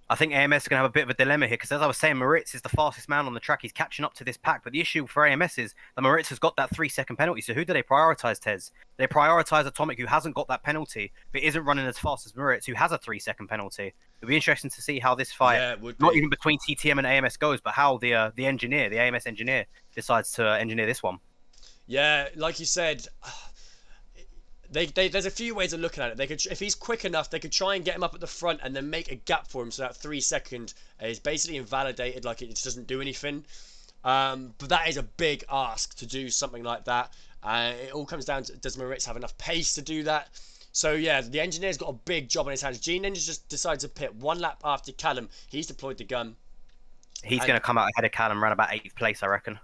I think AMS are going to have a bit of a dilemma here because, as I was saying, Moritz is the fastest man on the track. He's catching up to this pack. But the issue for AMS is that Moritz has got that 3-second penalty. So who do they prioritise, Tez? They prioritise Atomic, who hasn't got that penalty, but isn't running as fast as Moritz, who has a 3-second penalty. It'll be interesting to see how this fight, not even between TTM and AMS goes, but how the AMS engineer, decides to engineer this one. Yeah, like you said, there's a few ways of looking at it. They could, if he's quick enough, they could try and get him up at the front and then make a gap for him, so that 3-second is basically invalidated, like it just doesn't do anything. But that is a big ask to do something like that. It all comes down to, does Moritz have enough pace to do that? So yeah, the engineer's got a big job on his hands. Gene Ninja just decided to pit one lap after Callum. He's deployed the gun. He's going to come out ahead of Callum, around about 8th place, I reckon.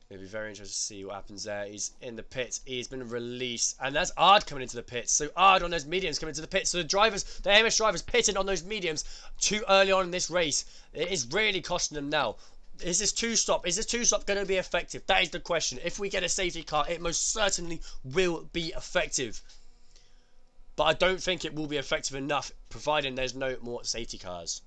It'll be very interesting to see what happens there. He's in the pits. He's been released. And that's Ard coming into the pits. So Ard on those mediums coming into the pits. So the drivers, the AMS drivers pitting on those mediums too early on in this race. It is really costing them now. Is this two-stop? Is this two-stop going to be effective? That is the question. If we get a safety car, it most certainly will be effective. But I don't think it will be effective enough, providing there's no more safety cars.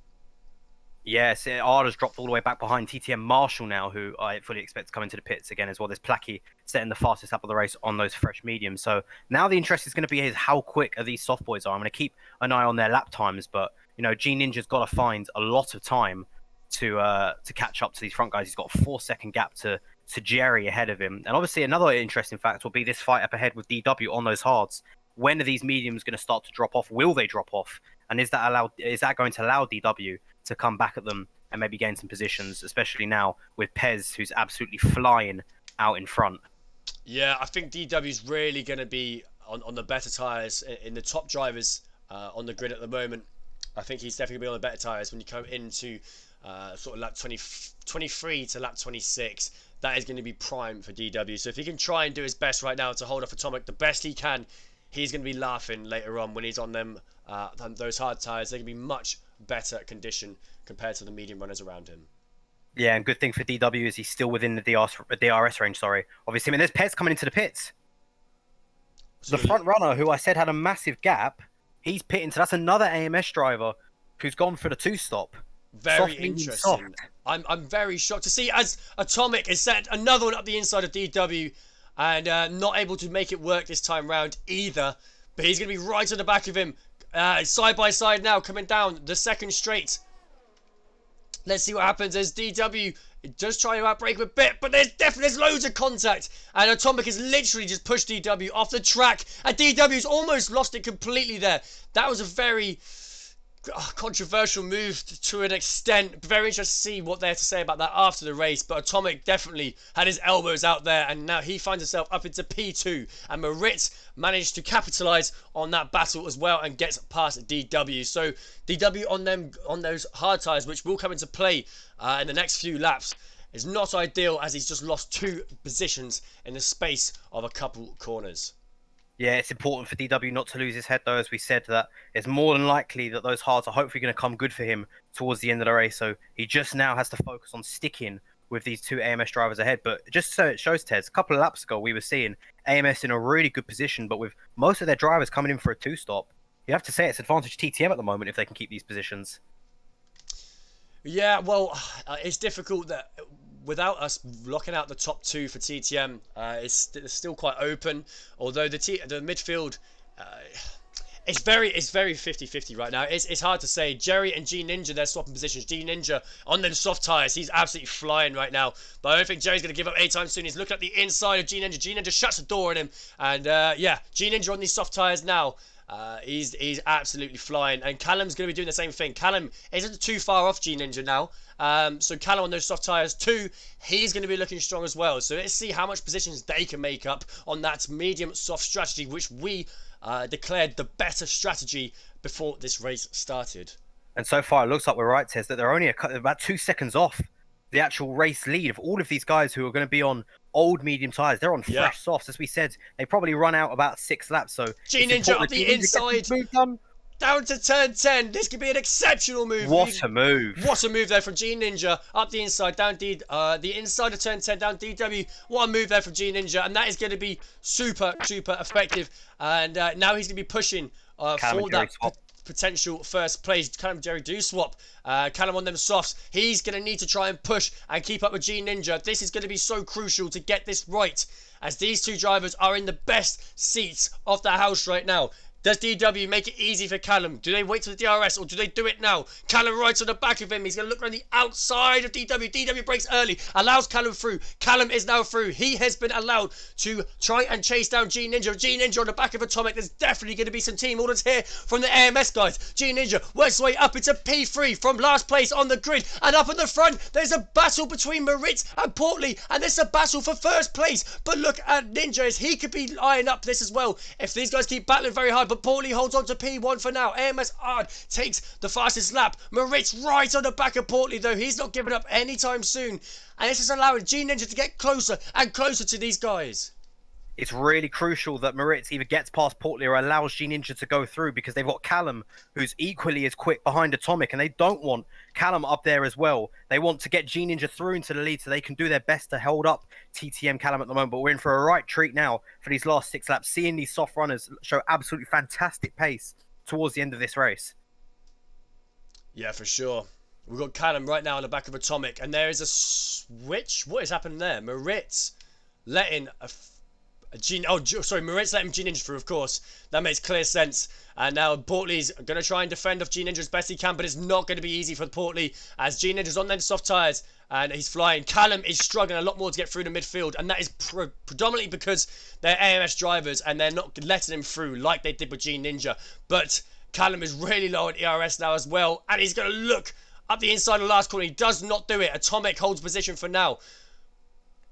Yes, Arda's dropped all the way back behind TTM Marshall now, who I fully expect to come into the pits again as well. There's Placky setting the fastest lap of the race on those fresh mediums. So now the interest is going to be is how quick are these soft boys are. I'm going to keep an eye on their lap times, but G Ninja's got to find a lot of time to catch up to these front guys. He's got a 4 second gap to Jerry ahead of him. And obviously another interesting fact will be this fight up ahead with DW on those hards. When are these mediums going to start to drop off? Will they drop off? And is that going to allow DW to come back at them and maybe gain some positions, especially now with Pez, who's absolutely flying out in front? Yeah, I think DW's really going to be on the better tyres in the top drivers on the grid at the moment. I think he's definitely going to be on the better tyres when you come into sort of lap 23 to lap 26. That is going to be prime for DW. So if he can try and do his best right now to hold off Atomic the best he can, he's going to be laughing later on when he's on those hard tyres. They're going to be much better condition compared to the medium runners around him. Yeah, and good thing for DW is he's still within the DRS range, sorry. Obviously, I mean, there's Pez coming into the pits. The front runner, who I said had a massive gap, he's pitting. So that's another AMS driver who's gone for the two-stop. Very interesting. I'm very shocked to see as Atomic is set another one up the inside of DW and not able to make it work this time round either. But he's going to be right on the back of him. Side by side now, coming down the second straight. Let's see what happens as DW does try to outbrake him a bit, but there's loads of contact. And Atomic has literally just pushed DW off the track. And DW's almost lost it completely there. That was a very controversial move to an extent. Very interested to see what they have to say about that after the race, but Atomic definitely had his elbows out there, and now he finds himself up into P2, and Moritz managed to capitalize on that battle as well and gets past DW. So DW on those hard tires, which will come into play in the next few laps, is not ideal as he's just lost 2 positions in the space of a couple corners. Yeah, it's important for DW not to lose his head, though, as we said, that it's more than likely that those hards are hopefully going to come good for him towards the end of the race. So he just now has to focus on sticking with these 2 AMS drivers ahead. But just so it shows, Ted, a couple of laps ago, we were seeing AMS in a really good position, but with most of their drivers coming in for a two-stop, you have to say it's advantage TTM at the moment if they can keep these positions. Yeah, well, it's difficult that without us locking out the top 2 for TTM, it's still quite open. Although the midfield, it's very 50-50 right now. It's hard to say. Jerry and G Ninja, they're swapping positions. G Ninja on them soft tires, he's absolutely flying right now. But I don't think Jerry's going to give up anytime soon. He's looking at the inside of G Ninja. G Ninja shuts the door on him, and yeah, G Ninja on these soft tires now. He's absolutely flying, and Callum's going to be doing the same thing. Callum isn't too far off G Ninja now, so Callum on those soft tyres too, he's going to be looking strong as well. So let's see how much positions they can make up on that medium soft strategy, which we declared the better strategy before this race started. And so far it looks like we're right, Tez, that they're only about 2 seconds off the actual race lead of all of these guys who are going to be on old medium tyres. They're on fresh softs. As we said, they probably run out about 6 laps. So G Ninja up the inside, down to turn 10. This could be an exceptional move. What a move. What a move there from G Ninja. Up the inside, down the inside of turn 10, down DW. What a move there from G Ninja. And that is going to be super effective. And now he's going to be pushing for that potential first place. Callum Jerry do swap. Callum on them softs. He's going to need to try and push and keep up with G Ninja. This is going to be so crucial to get this right, as these 2 drivers are in the best seats of the house right now. Does DW make it easy for Callum? Do they wait till the DRS or do they do it now? Callum right on the back of him. He's going to look around the outside of DW. DW breaks early, allows Callum through. Callum is now through. He has been allowed to try and chase down G Ninja. G Ninja on the back of Atomic. There's definitely going to be some team orders here from the AMS guys. G Ninja works his way up into P3 from last place on the grid. And up in the front, there's a battle between Moritz and Portley. And there's a battle for first place. But look at Ninja, as he could be eyeing up this as well if these guys keep battling very hard. But Paulie holds on to P1 for now. AMS Ard takes the fastest lap. Moritz right on the back of Portley, though. He's not giving up anytime soon. And this is allowing G Ninja to get closer and closer to these guys. It's really crucial that Moritz either gets past Portley or allows G Ninja to go through, because they've got Callum, who's equally as quick behind Atomic, and they don't want Callum up there as well. They want to get G Ninja through into the lead so they can do their best to hold up TTM Callum at the moment. But we're in for a right treat now for these last 6 laps, seeing these soft runners show absolutely fantastic pace towards the end of this race. Yeah, for sure. We've got Callum right now on the back of Atomic, and there is a switch. What is happening there? Moritz letting Moritz let him G Ninja through, of course. That makes clear sense. And now Portly's going to try and defend off G Ninja as best he can, but it's not going to be easy for Portly as G Ninja's on them soft tyres and he's flying. Callum is struggling a lot more to get through the midfield, and that is predominantly because they're AMS drivers and they're not letting him through like they did with G Ninja. But Callum is really low on ERS now as well, and he's going to look up the inside of the last corner. He does not do it. Atomic holds position for now.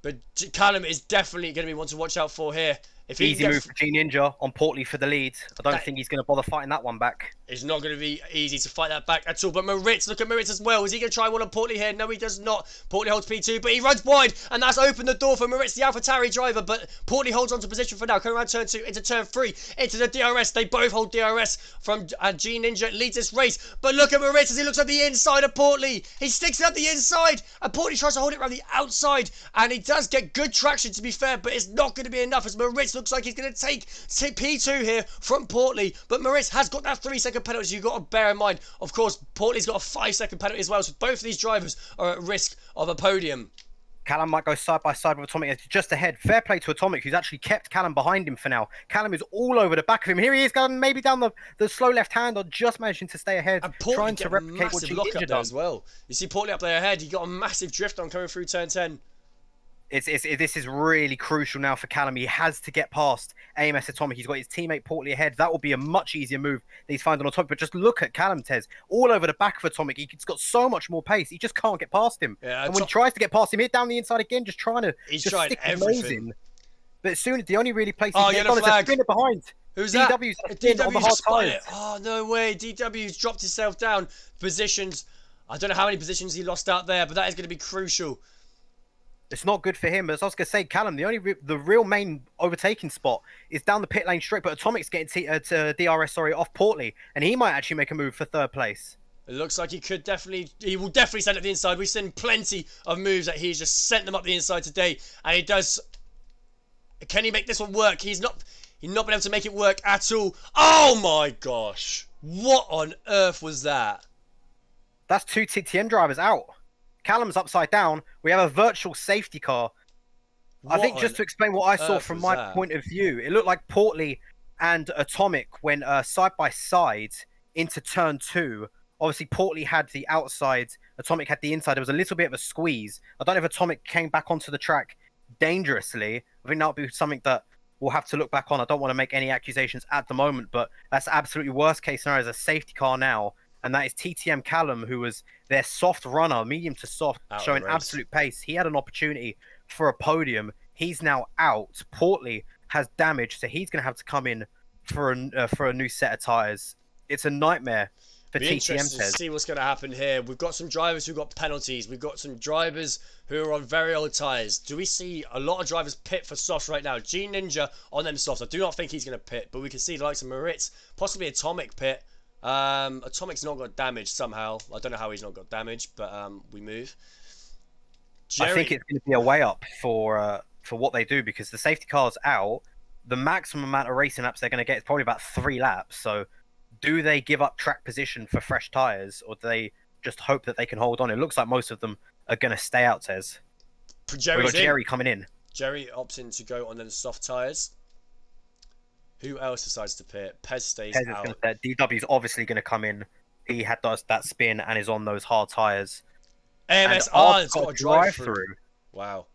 But Callum is definitely going to be one to watch out for here. If he Easy move for G Ninja on Portly for the lead. I don't think he's going to bother fighting that one back. It's not going to be easy to fight that back at all. But Moritz, look at Moritz as well. Is he going to try one on Portly here? No, he does not. Portly holds P2, but he runs wide, and that's opened the door for Moritz, the AlphaTauri driver. But Portly holds on to position for now. Coming around turn 2 into turn 3 into the DRS. They both hold DRS from G Ninja. Leads this race. But look at Moritz as he looks at the inside of Portly. He sticks it up the inside, and Portly tries to hold it around the outside, and he does get good traction, to be fair, but it's not going to be enough as Moritz looks like he's going to take P2 here from Portly. But Moritz has got that 3-second penalty, so you've got to bear in mind. Of course, Portly's got a 5-second penalty as well, so both of these drivers are at risk of a podium. Callum might go side by side with Atomic just ahead. Fair play to Atomic, who's actually kept Callum behind him for now. Callum is all over the back of him. Here he is going maybe down the slow left hand, or just managing to stay ahead, trying to replicate what G Ninja does as well. You see Portly up there ahead. He got a massive drift on coming through turn 10. This is really crucial now for Callum. He has to get past AMS Atomic. He's got his teammate Portly ahead. That will be a much easier move that he's finding on Atomic. But just look at Callum, Tez. All over the back of Atomic. He's got so much more pace. He just can't get past him. Yeah, and when he tries to get past him, hit down the inside again, just trying to stick his nose in. But soon, the only really place he can get on is a spinner behind. Who's DW's that? DW's on the hard tyres. Oh, no way. DW's dropped himself down. Positions. I don't know how many positions he lost out there, but that is going to be crucial. It's not good for him. As I was going to say, Callum, the real main overtaking spot is down the pit lane straight, but Atomic's getting to DRS, off Portly, and he might actually make a move for third place. It looks like he will definitely send up the inside. We've seen plenty of moves that he's just sent them up the inside today, and he does. Can he make this one work? He's not been able to make it work at all. Oh my gosh. What on earth was that? That's 2 TTM drivers out. Callum's upside down. We have a virtual safety car. I think just to explain what I saw from my point of view, it looked like Portly and Atomic went side by side into turn 2. Obviously, Portly had the outside, Atomic had the inside. There was a little bit of a squeeze. I don't know if Atomic came back onto the track dangerously. I think that'll be something that we'll have to look back on. I don't want to make any accusations at the moment, but that's absolutely worst case scenario as a safety car now. And that is TTM Callum, who was their soft runner, medium to soft, showing absolute pace. He had an opportunity for a podium. He's now out. Portly has damage, so he's going to have to come in for a new set of tyres. It's a nightmare for TTM. Interesting to see what's going to happen here. We've got some drivers who got penalties. We've got some drivers who are on very old tyres. Do we see a lot of drivers pit for softs right now? G Ninja on them softs. I do not think he's going to pit, but we can see the likes of Moritz, possibly Atomic pit. Atomic's not got damage somehow. I don't know how he's not got damage, but we move. I think it's going to be a way up for what they do, because the safety car's out. The maximum amount of racing laps they're going to get is probably about 3 laps. So do they give up track position for fresh tyres, or do they just hope that they can hold on? It looks like most of them are going to stay out, Tez. We've got Jerry coming in. Jerry opts in to go on the soft tyres. Who else decides to pit? Pez stays out. DW's obviously going to come in. He does that spin and is on those hard tyres. AMS has got a drive through. Wow.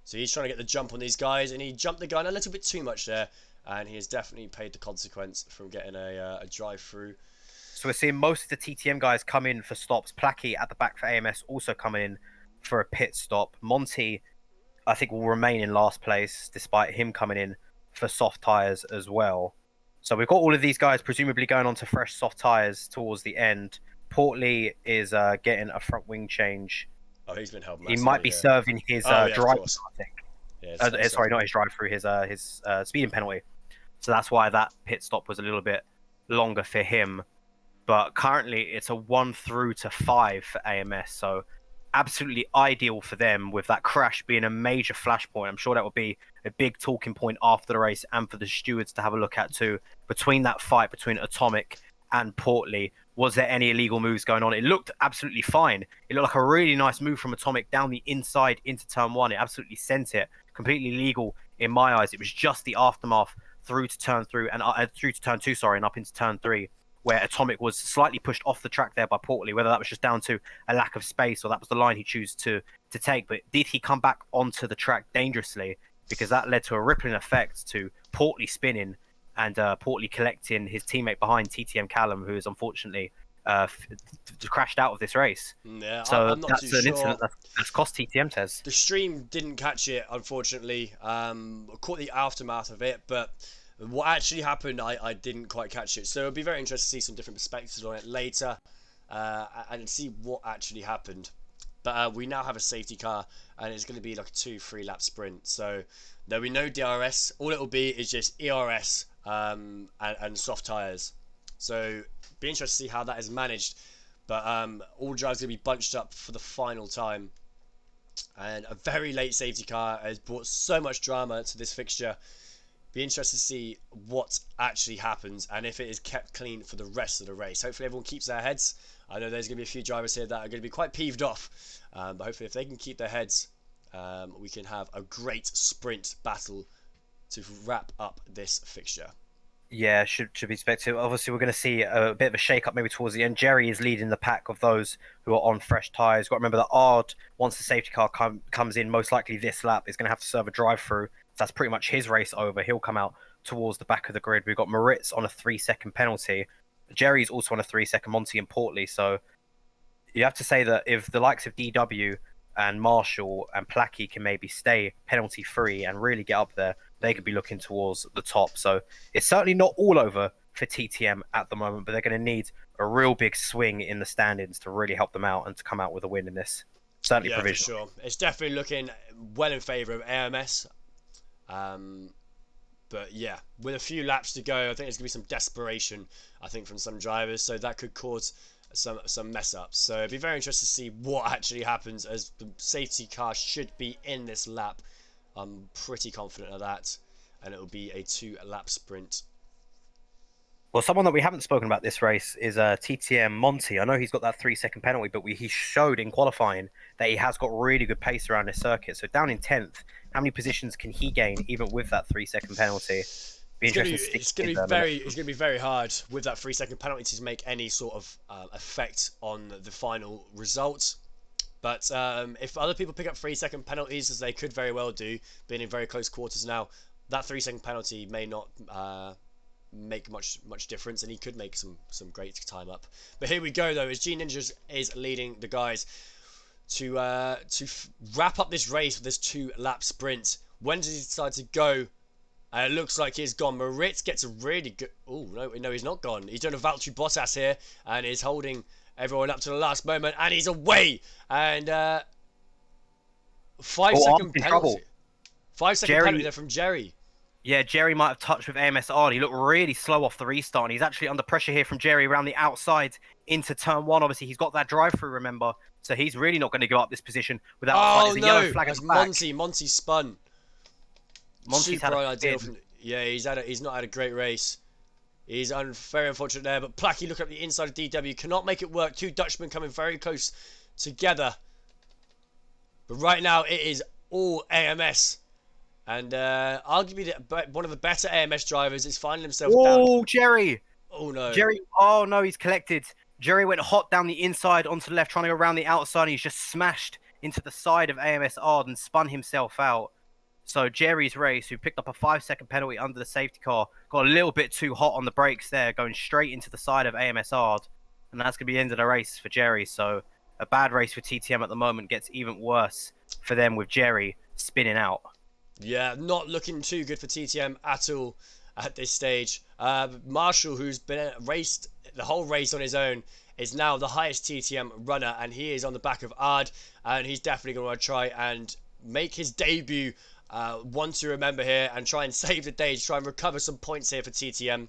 So he's trying to get the jump on these guys, and he jumped the gun a little bit too much there, and he has definitely paid the consequence from getting a drive through. So we're seeing most of the TTM guys come in for stops. Placky at the back for AMS also coming in for a pit stop. Monty, I think, will remain in last place despite him coming in for soft tyres as well. So we've got all of these guys presumably going on to fresh soft tyres towards the end. Portly is getting a front wing change. Oh, he's been held massively. He might be serving his drive, I think. Yeah, sorry, not his drive through, his speeding penalty. So that's why that pit stop was a little bit longer for him. But currently it's a 1 through to 5 for AMS. So absolutely ideal for them, with that crash being a major flashpoint. I'm sure that will be a big talking point after the race, and for the stewards to have a look at too, between that fight between Atomic and Portly. was there any illegal moves going on? It looked absolutely fine. It looked like a really nice move from Atomic down the inside into turn one. It absolutely sent it. Completely legal in my eyes. It was just the aftermath through to turn two, sorry, and up into turn three, where Atomic was slightly pushed off the track there by Portley, whether that was just down to a lack of space or that was the line he chose to take. But did he come back onto the track dangerously? Because that led to a rippling effect to Portley spinning and Portley collecting his teammate behind, TTM Callum, who is unfortunately crashed out of this race. Yeah, So I'm not that's too an sure. incident that's cost TTM Tez. The stream didn't catch it, unfortunately. Caught the aftermath of it, but what actually happened, I didn't quite catch it. So it'll be very interesting to see some different perspectives on it later and see what actually happened. But we now have a safety car, and it's going to be like a 2-3 lap sprint. So there'll be no DRS. All it will be is just ERS and soft tyres. So be interested to see how that is managed. But all drivers are going to be bunched up for the final time. And a very late safety car has brought so much drama to this fixture. Be interested to see what actually happens and if it is kept clean for the rest of the race. Hopefully everyone keeps their heads. I know there's going to be a few drivers here that are going to be quite peeved off, but hopefully if they can keep their heads, we can have a great sprint battle to wrap up this fixture. Yeah, should be expected. Obviously, we're going to see a bit of a shake-up maybe towards the end. Jerry is leading the pack of those who are on fresh tyres. Got to remember that Ard, once the safety car comes in, most likely this lap, is going to have to serve a drive-through. So that's pretty much his race over. He'll come out towards the back of the grid. We've got Moritz on a 3-second penalty. Jerry's also on a 3-second, Monty and Portley. So you have to say that if the likes of DW and Marshall and Plackey can maybe stay penalty-free and really get up there, they could be looking towards the top. So it's certainly not all over for TTM at the moment, but they're going to need a real big swing in the standings to really help them out and to come out with a win in this. Certainly provisional. For sure. It's definitely looking well in favour of AMS. But yeah, with a few laps to go, I think there's going to be some desperation, I think, from some drivers. So that could cause some mess ups. So it'd be very interesting to see what actually happens, as the safety car should be in this lap. I'm pretty confident of that, and it will be a 2-lap sprint. Well, someone that we haven't spoken about this race is TTM Monty. I know he's got that 3-second penalty, but he showed in qualifying that he has got really good pace around his circuit. So down in 10th, how many positions can he gain even with that 3-second penalty? It's going to be very hard with that 3-second penalty to make any sort of effect on the final result. But if other people pick up 3-second penalties, as they could very well do, being in very close quarters now, that 3-second penalty may not make much difference, and he could make some great time up. But here we go though, as G Ninjas is leading the guys to wrap up this race with this 2-lap sprint. When does he decide to go? And it looks like he's gone. Moritz gets a really good... Oh, no, he's not gone. He's doing a Valtteri Bottas here and is holding everyone up to the last moment, and he's away. And 5-second penalty. 5-second penalty there from Jerry. Yeah, Jerry might have touched with AMS on. He looked really slow off the restart, and he's actually under pressure here from Jerry around the outside into turn one. Obviously, he's got that drive-through, remember? So he's really not going to go up this position without a yellow flag at the back. Monty spun. Monty's super ideal. Yeah, he's not had a great race. He's very unfortunate there. But Plackey, look at the inside of DW, cannot make it work. Two Dutchmen coming very close together. But right now, it is all AMS. And arguably one of the better AMS drivers is finding himself down. Oh, Jerry! Oh, no. Jerry, oh, no, he's collected. Jerry went hot down the inside onto the left, trying to go around the outside. And he's just smashed into the side of AMS Ard and spun himself out. So Jerry's race, who picked up a 5-second penalty under the safety car, got a little bit too hot on the brakes there, going straight into the side of AMS Ard. And that's going to be the end of the race for Jerry. So a bad race for TTM at the moment gets even worse for them with Jerry spinning out. Yeah, not looking too good for TTM at all at this stage. Marshall, who's been raced the whole race on his own, is now the highest TTM runner, and he is on the back of Ard, and he's definitely going to want to try and make his debut. One to remember here and try and save the day, to try and recover some points here for TTM.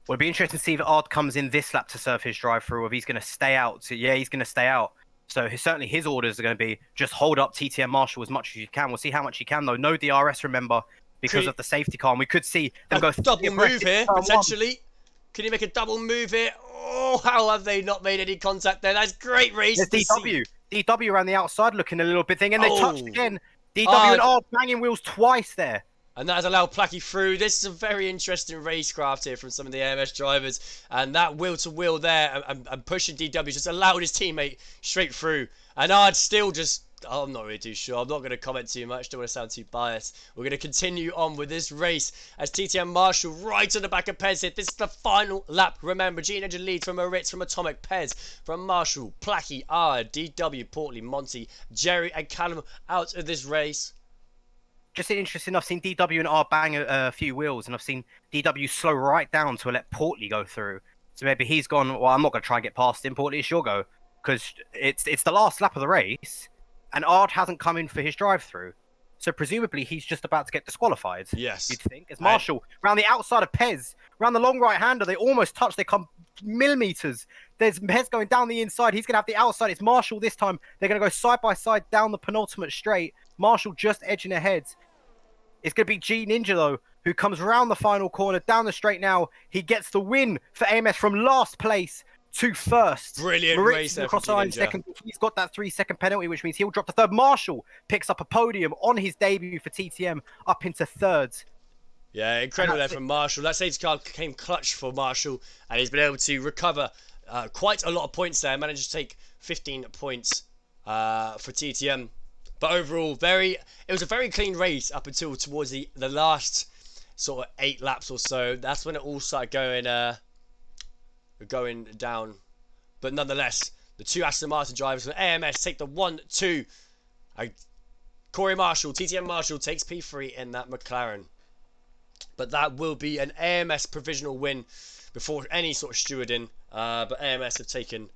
Well, it'd be interesting to see if Ard comes in this lap to serve his drive-through, or if he's going to stay out. So, yeah, he's going to stay out. So certainly his orders are going to be just hold up TTM Marshall as much as you can. We'll see how much he can, though. No DRS, remember, because of the safety car. And we could see them go double move here, potentially. Can he make a double move here? Oh, how have they not made any contact there? That's great race There's to see. DW. DW around the outside looking a little bit thing, and they touched Oh, again. DW ah, and R banging wheels twice there. and that has allowed Placky through. This is a very interesting racecraft here from some of the AMS drivers. And that wheel to wheel there and pushing DW just allowed his teammate straight through. And I'd still just... Oh, I'm not really too sure. I'm not going to comment too much. Don't want to sound too biased. We're going to continue on with this race as TTM Marshall right on the back of Pez here. This is the final lap. Remember, Gene Engine lead from Moritz, from Atomic, Pez, from Marshall, Placky, R, DW, Portley, Monty, Jerry and Callum out of this race. Just interesting, I've seen DW and R bang a few wheels, and I've seen DW slow right down to let Portley go through. So maybe he's gone, well, I'm not going to try and get past him, Portley, it's your go. Because it's the last lap of the race, and Ard hasn't come in for his drive-through. So presumably he's just about to get disqualified. Yes. You'd think. As Marshall, around the outside of Pez, around the long right-hander, they almost touch, they come millimeters. There's Pez going down the inside, he's going to have the outside. It's Marshall this time. They're going to go side-by-side down the penultimate straight. Marshall just edging ahead. It's going to be G Ninja, though, who comes around the final corner, down the straight now. He gets the win for AMS from last place to first. Brilliant Moritz race there across from the line G Ninja. second. He's got that 3-second penalty, which means he'll drop to third. Marshall picks up a podium on his debut for TTM up into third. Yeah, incredible there from Marshall. That safety car came clutch for Marshall, and he's been able to recover quite a lot of points there. Managed to take 15 points for TTM. But overall, it was a very clean race up until towards the last sort of 8 laps or so. That's when it all started going down. But nonetheless, the 2 Aston Martin drivers from AMS take the 1-2. Corey Marshall, TTM Marshall, takes P3 in that McLaren. But that will be an AMS provisional win before any sort of stewarding. But AMS have taken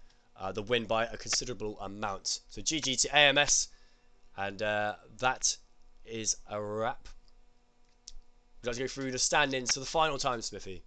the win by a considerable amount. So GG to AMS. And that is a wrap. We'd like to go through the standings for the final time, Smithy.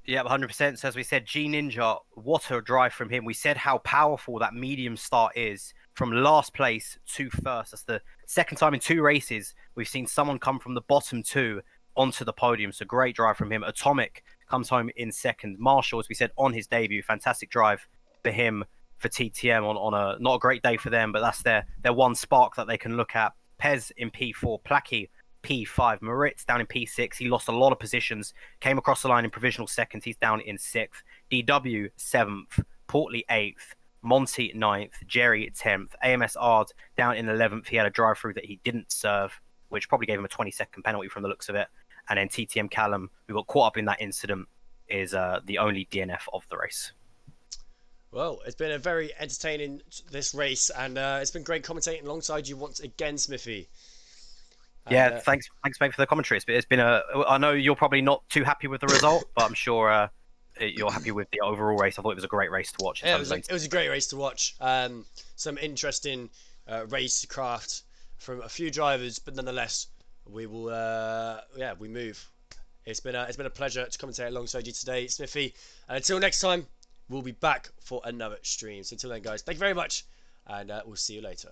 Yeah, 100%. So as we said, G Ninja, what a drive from him. We said how powerful that medium start is from last place to first. That's the second time in 2 races we've seen someone come from the bottom 2 onto the podium. So great drive from him. Atomic comes home in second. Marshall, as we said, on his debut. Fantastic drive for him. For TTM on a not a great day for them, but that's their one spark that they can look at. Pez in P4, Placky P5, Moritz down in P6. He lost a lot of positions, came across the line in provisional second. He's down in 6th. DW 7th, Portley 8th, Monty 9th, Jerry 10th, AMS Ard down in 11th. He had a drive through that he didn't serve, which probably gave him a 20-second penalty from the looks of it. And then TTM Callum, who got caught up in that incident, is the only DNF of the race. Well, it's been a very entertaining this race, and it's been great commentating alongside you once again, Smithy. And, yeah, thanks, mate, for the commentary. It's been I know you're probably not too happy with the result, but I'm sure you're happy with the overall race. I thought it was a great race to watch. Yeah, it was a great race to watch. Some interesting racecraft from a few drivers, but nonetheless, we will. We move. It's been a pleasure to commentate alongside you today, Smithy. And until next time. We'll be back for another stream. So until then, guys, thank you very much, and we'll see you later.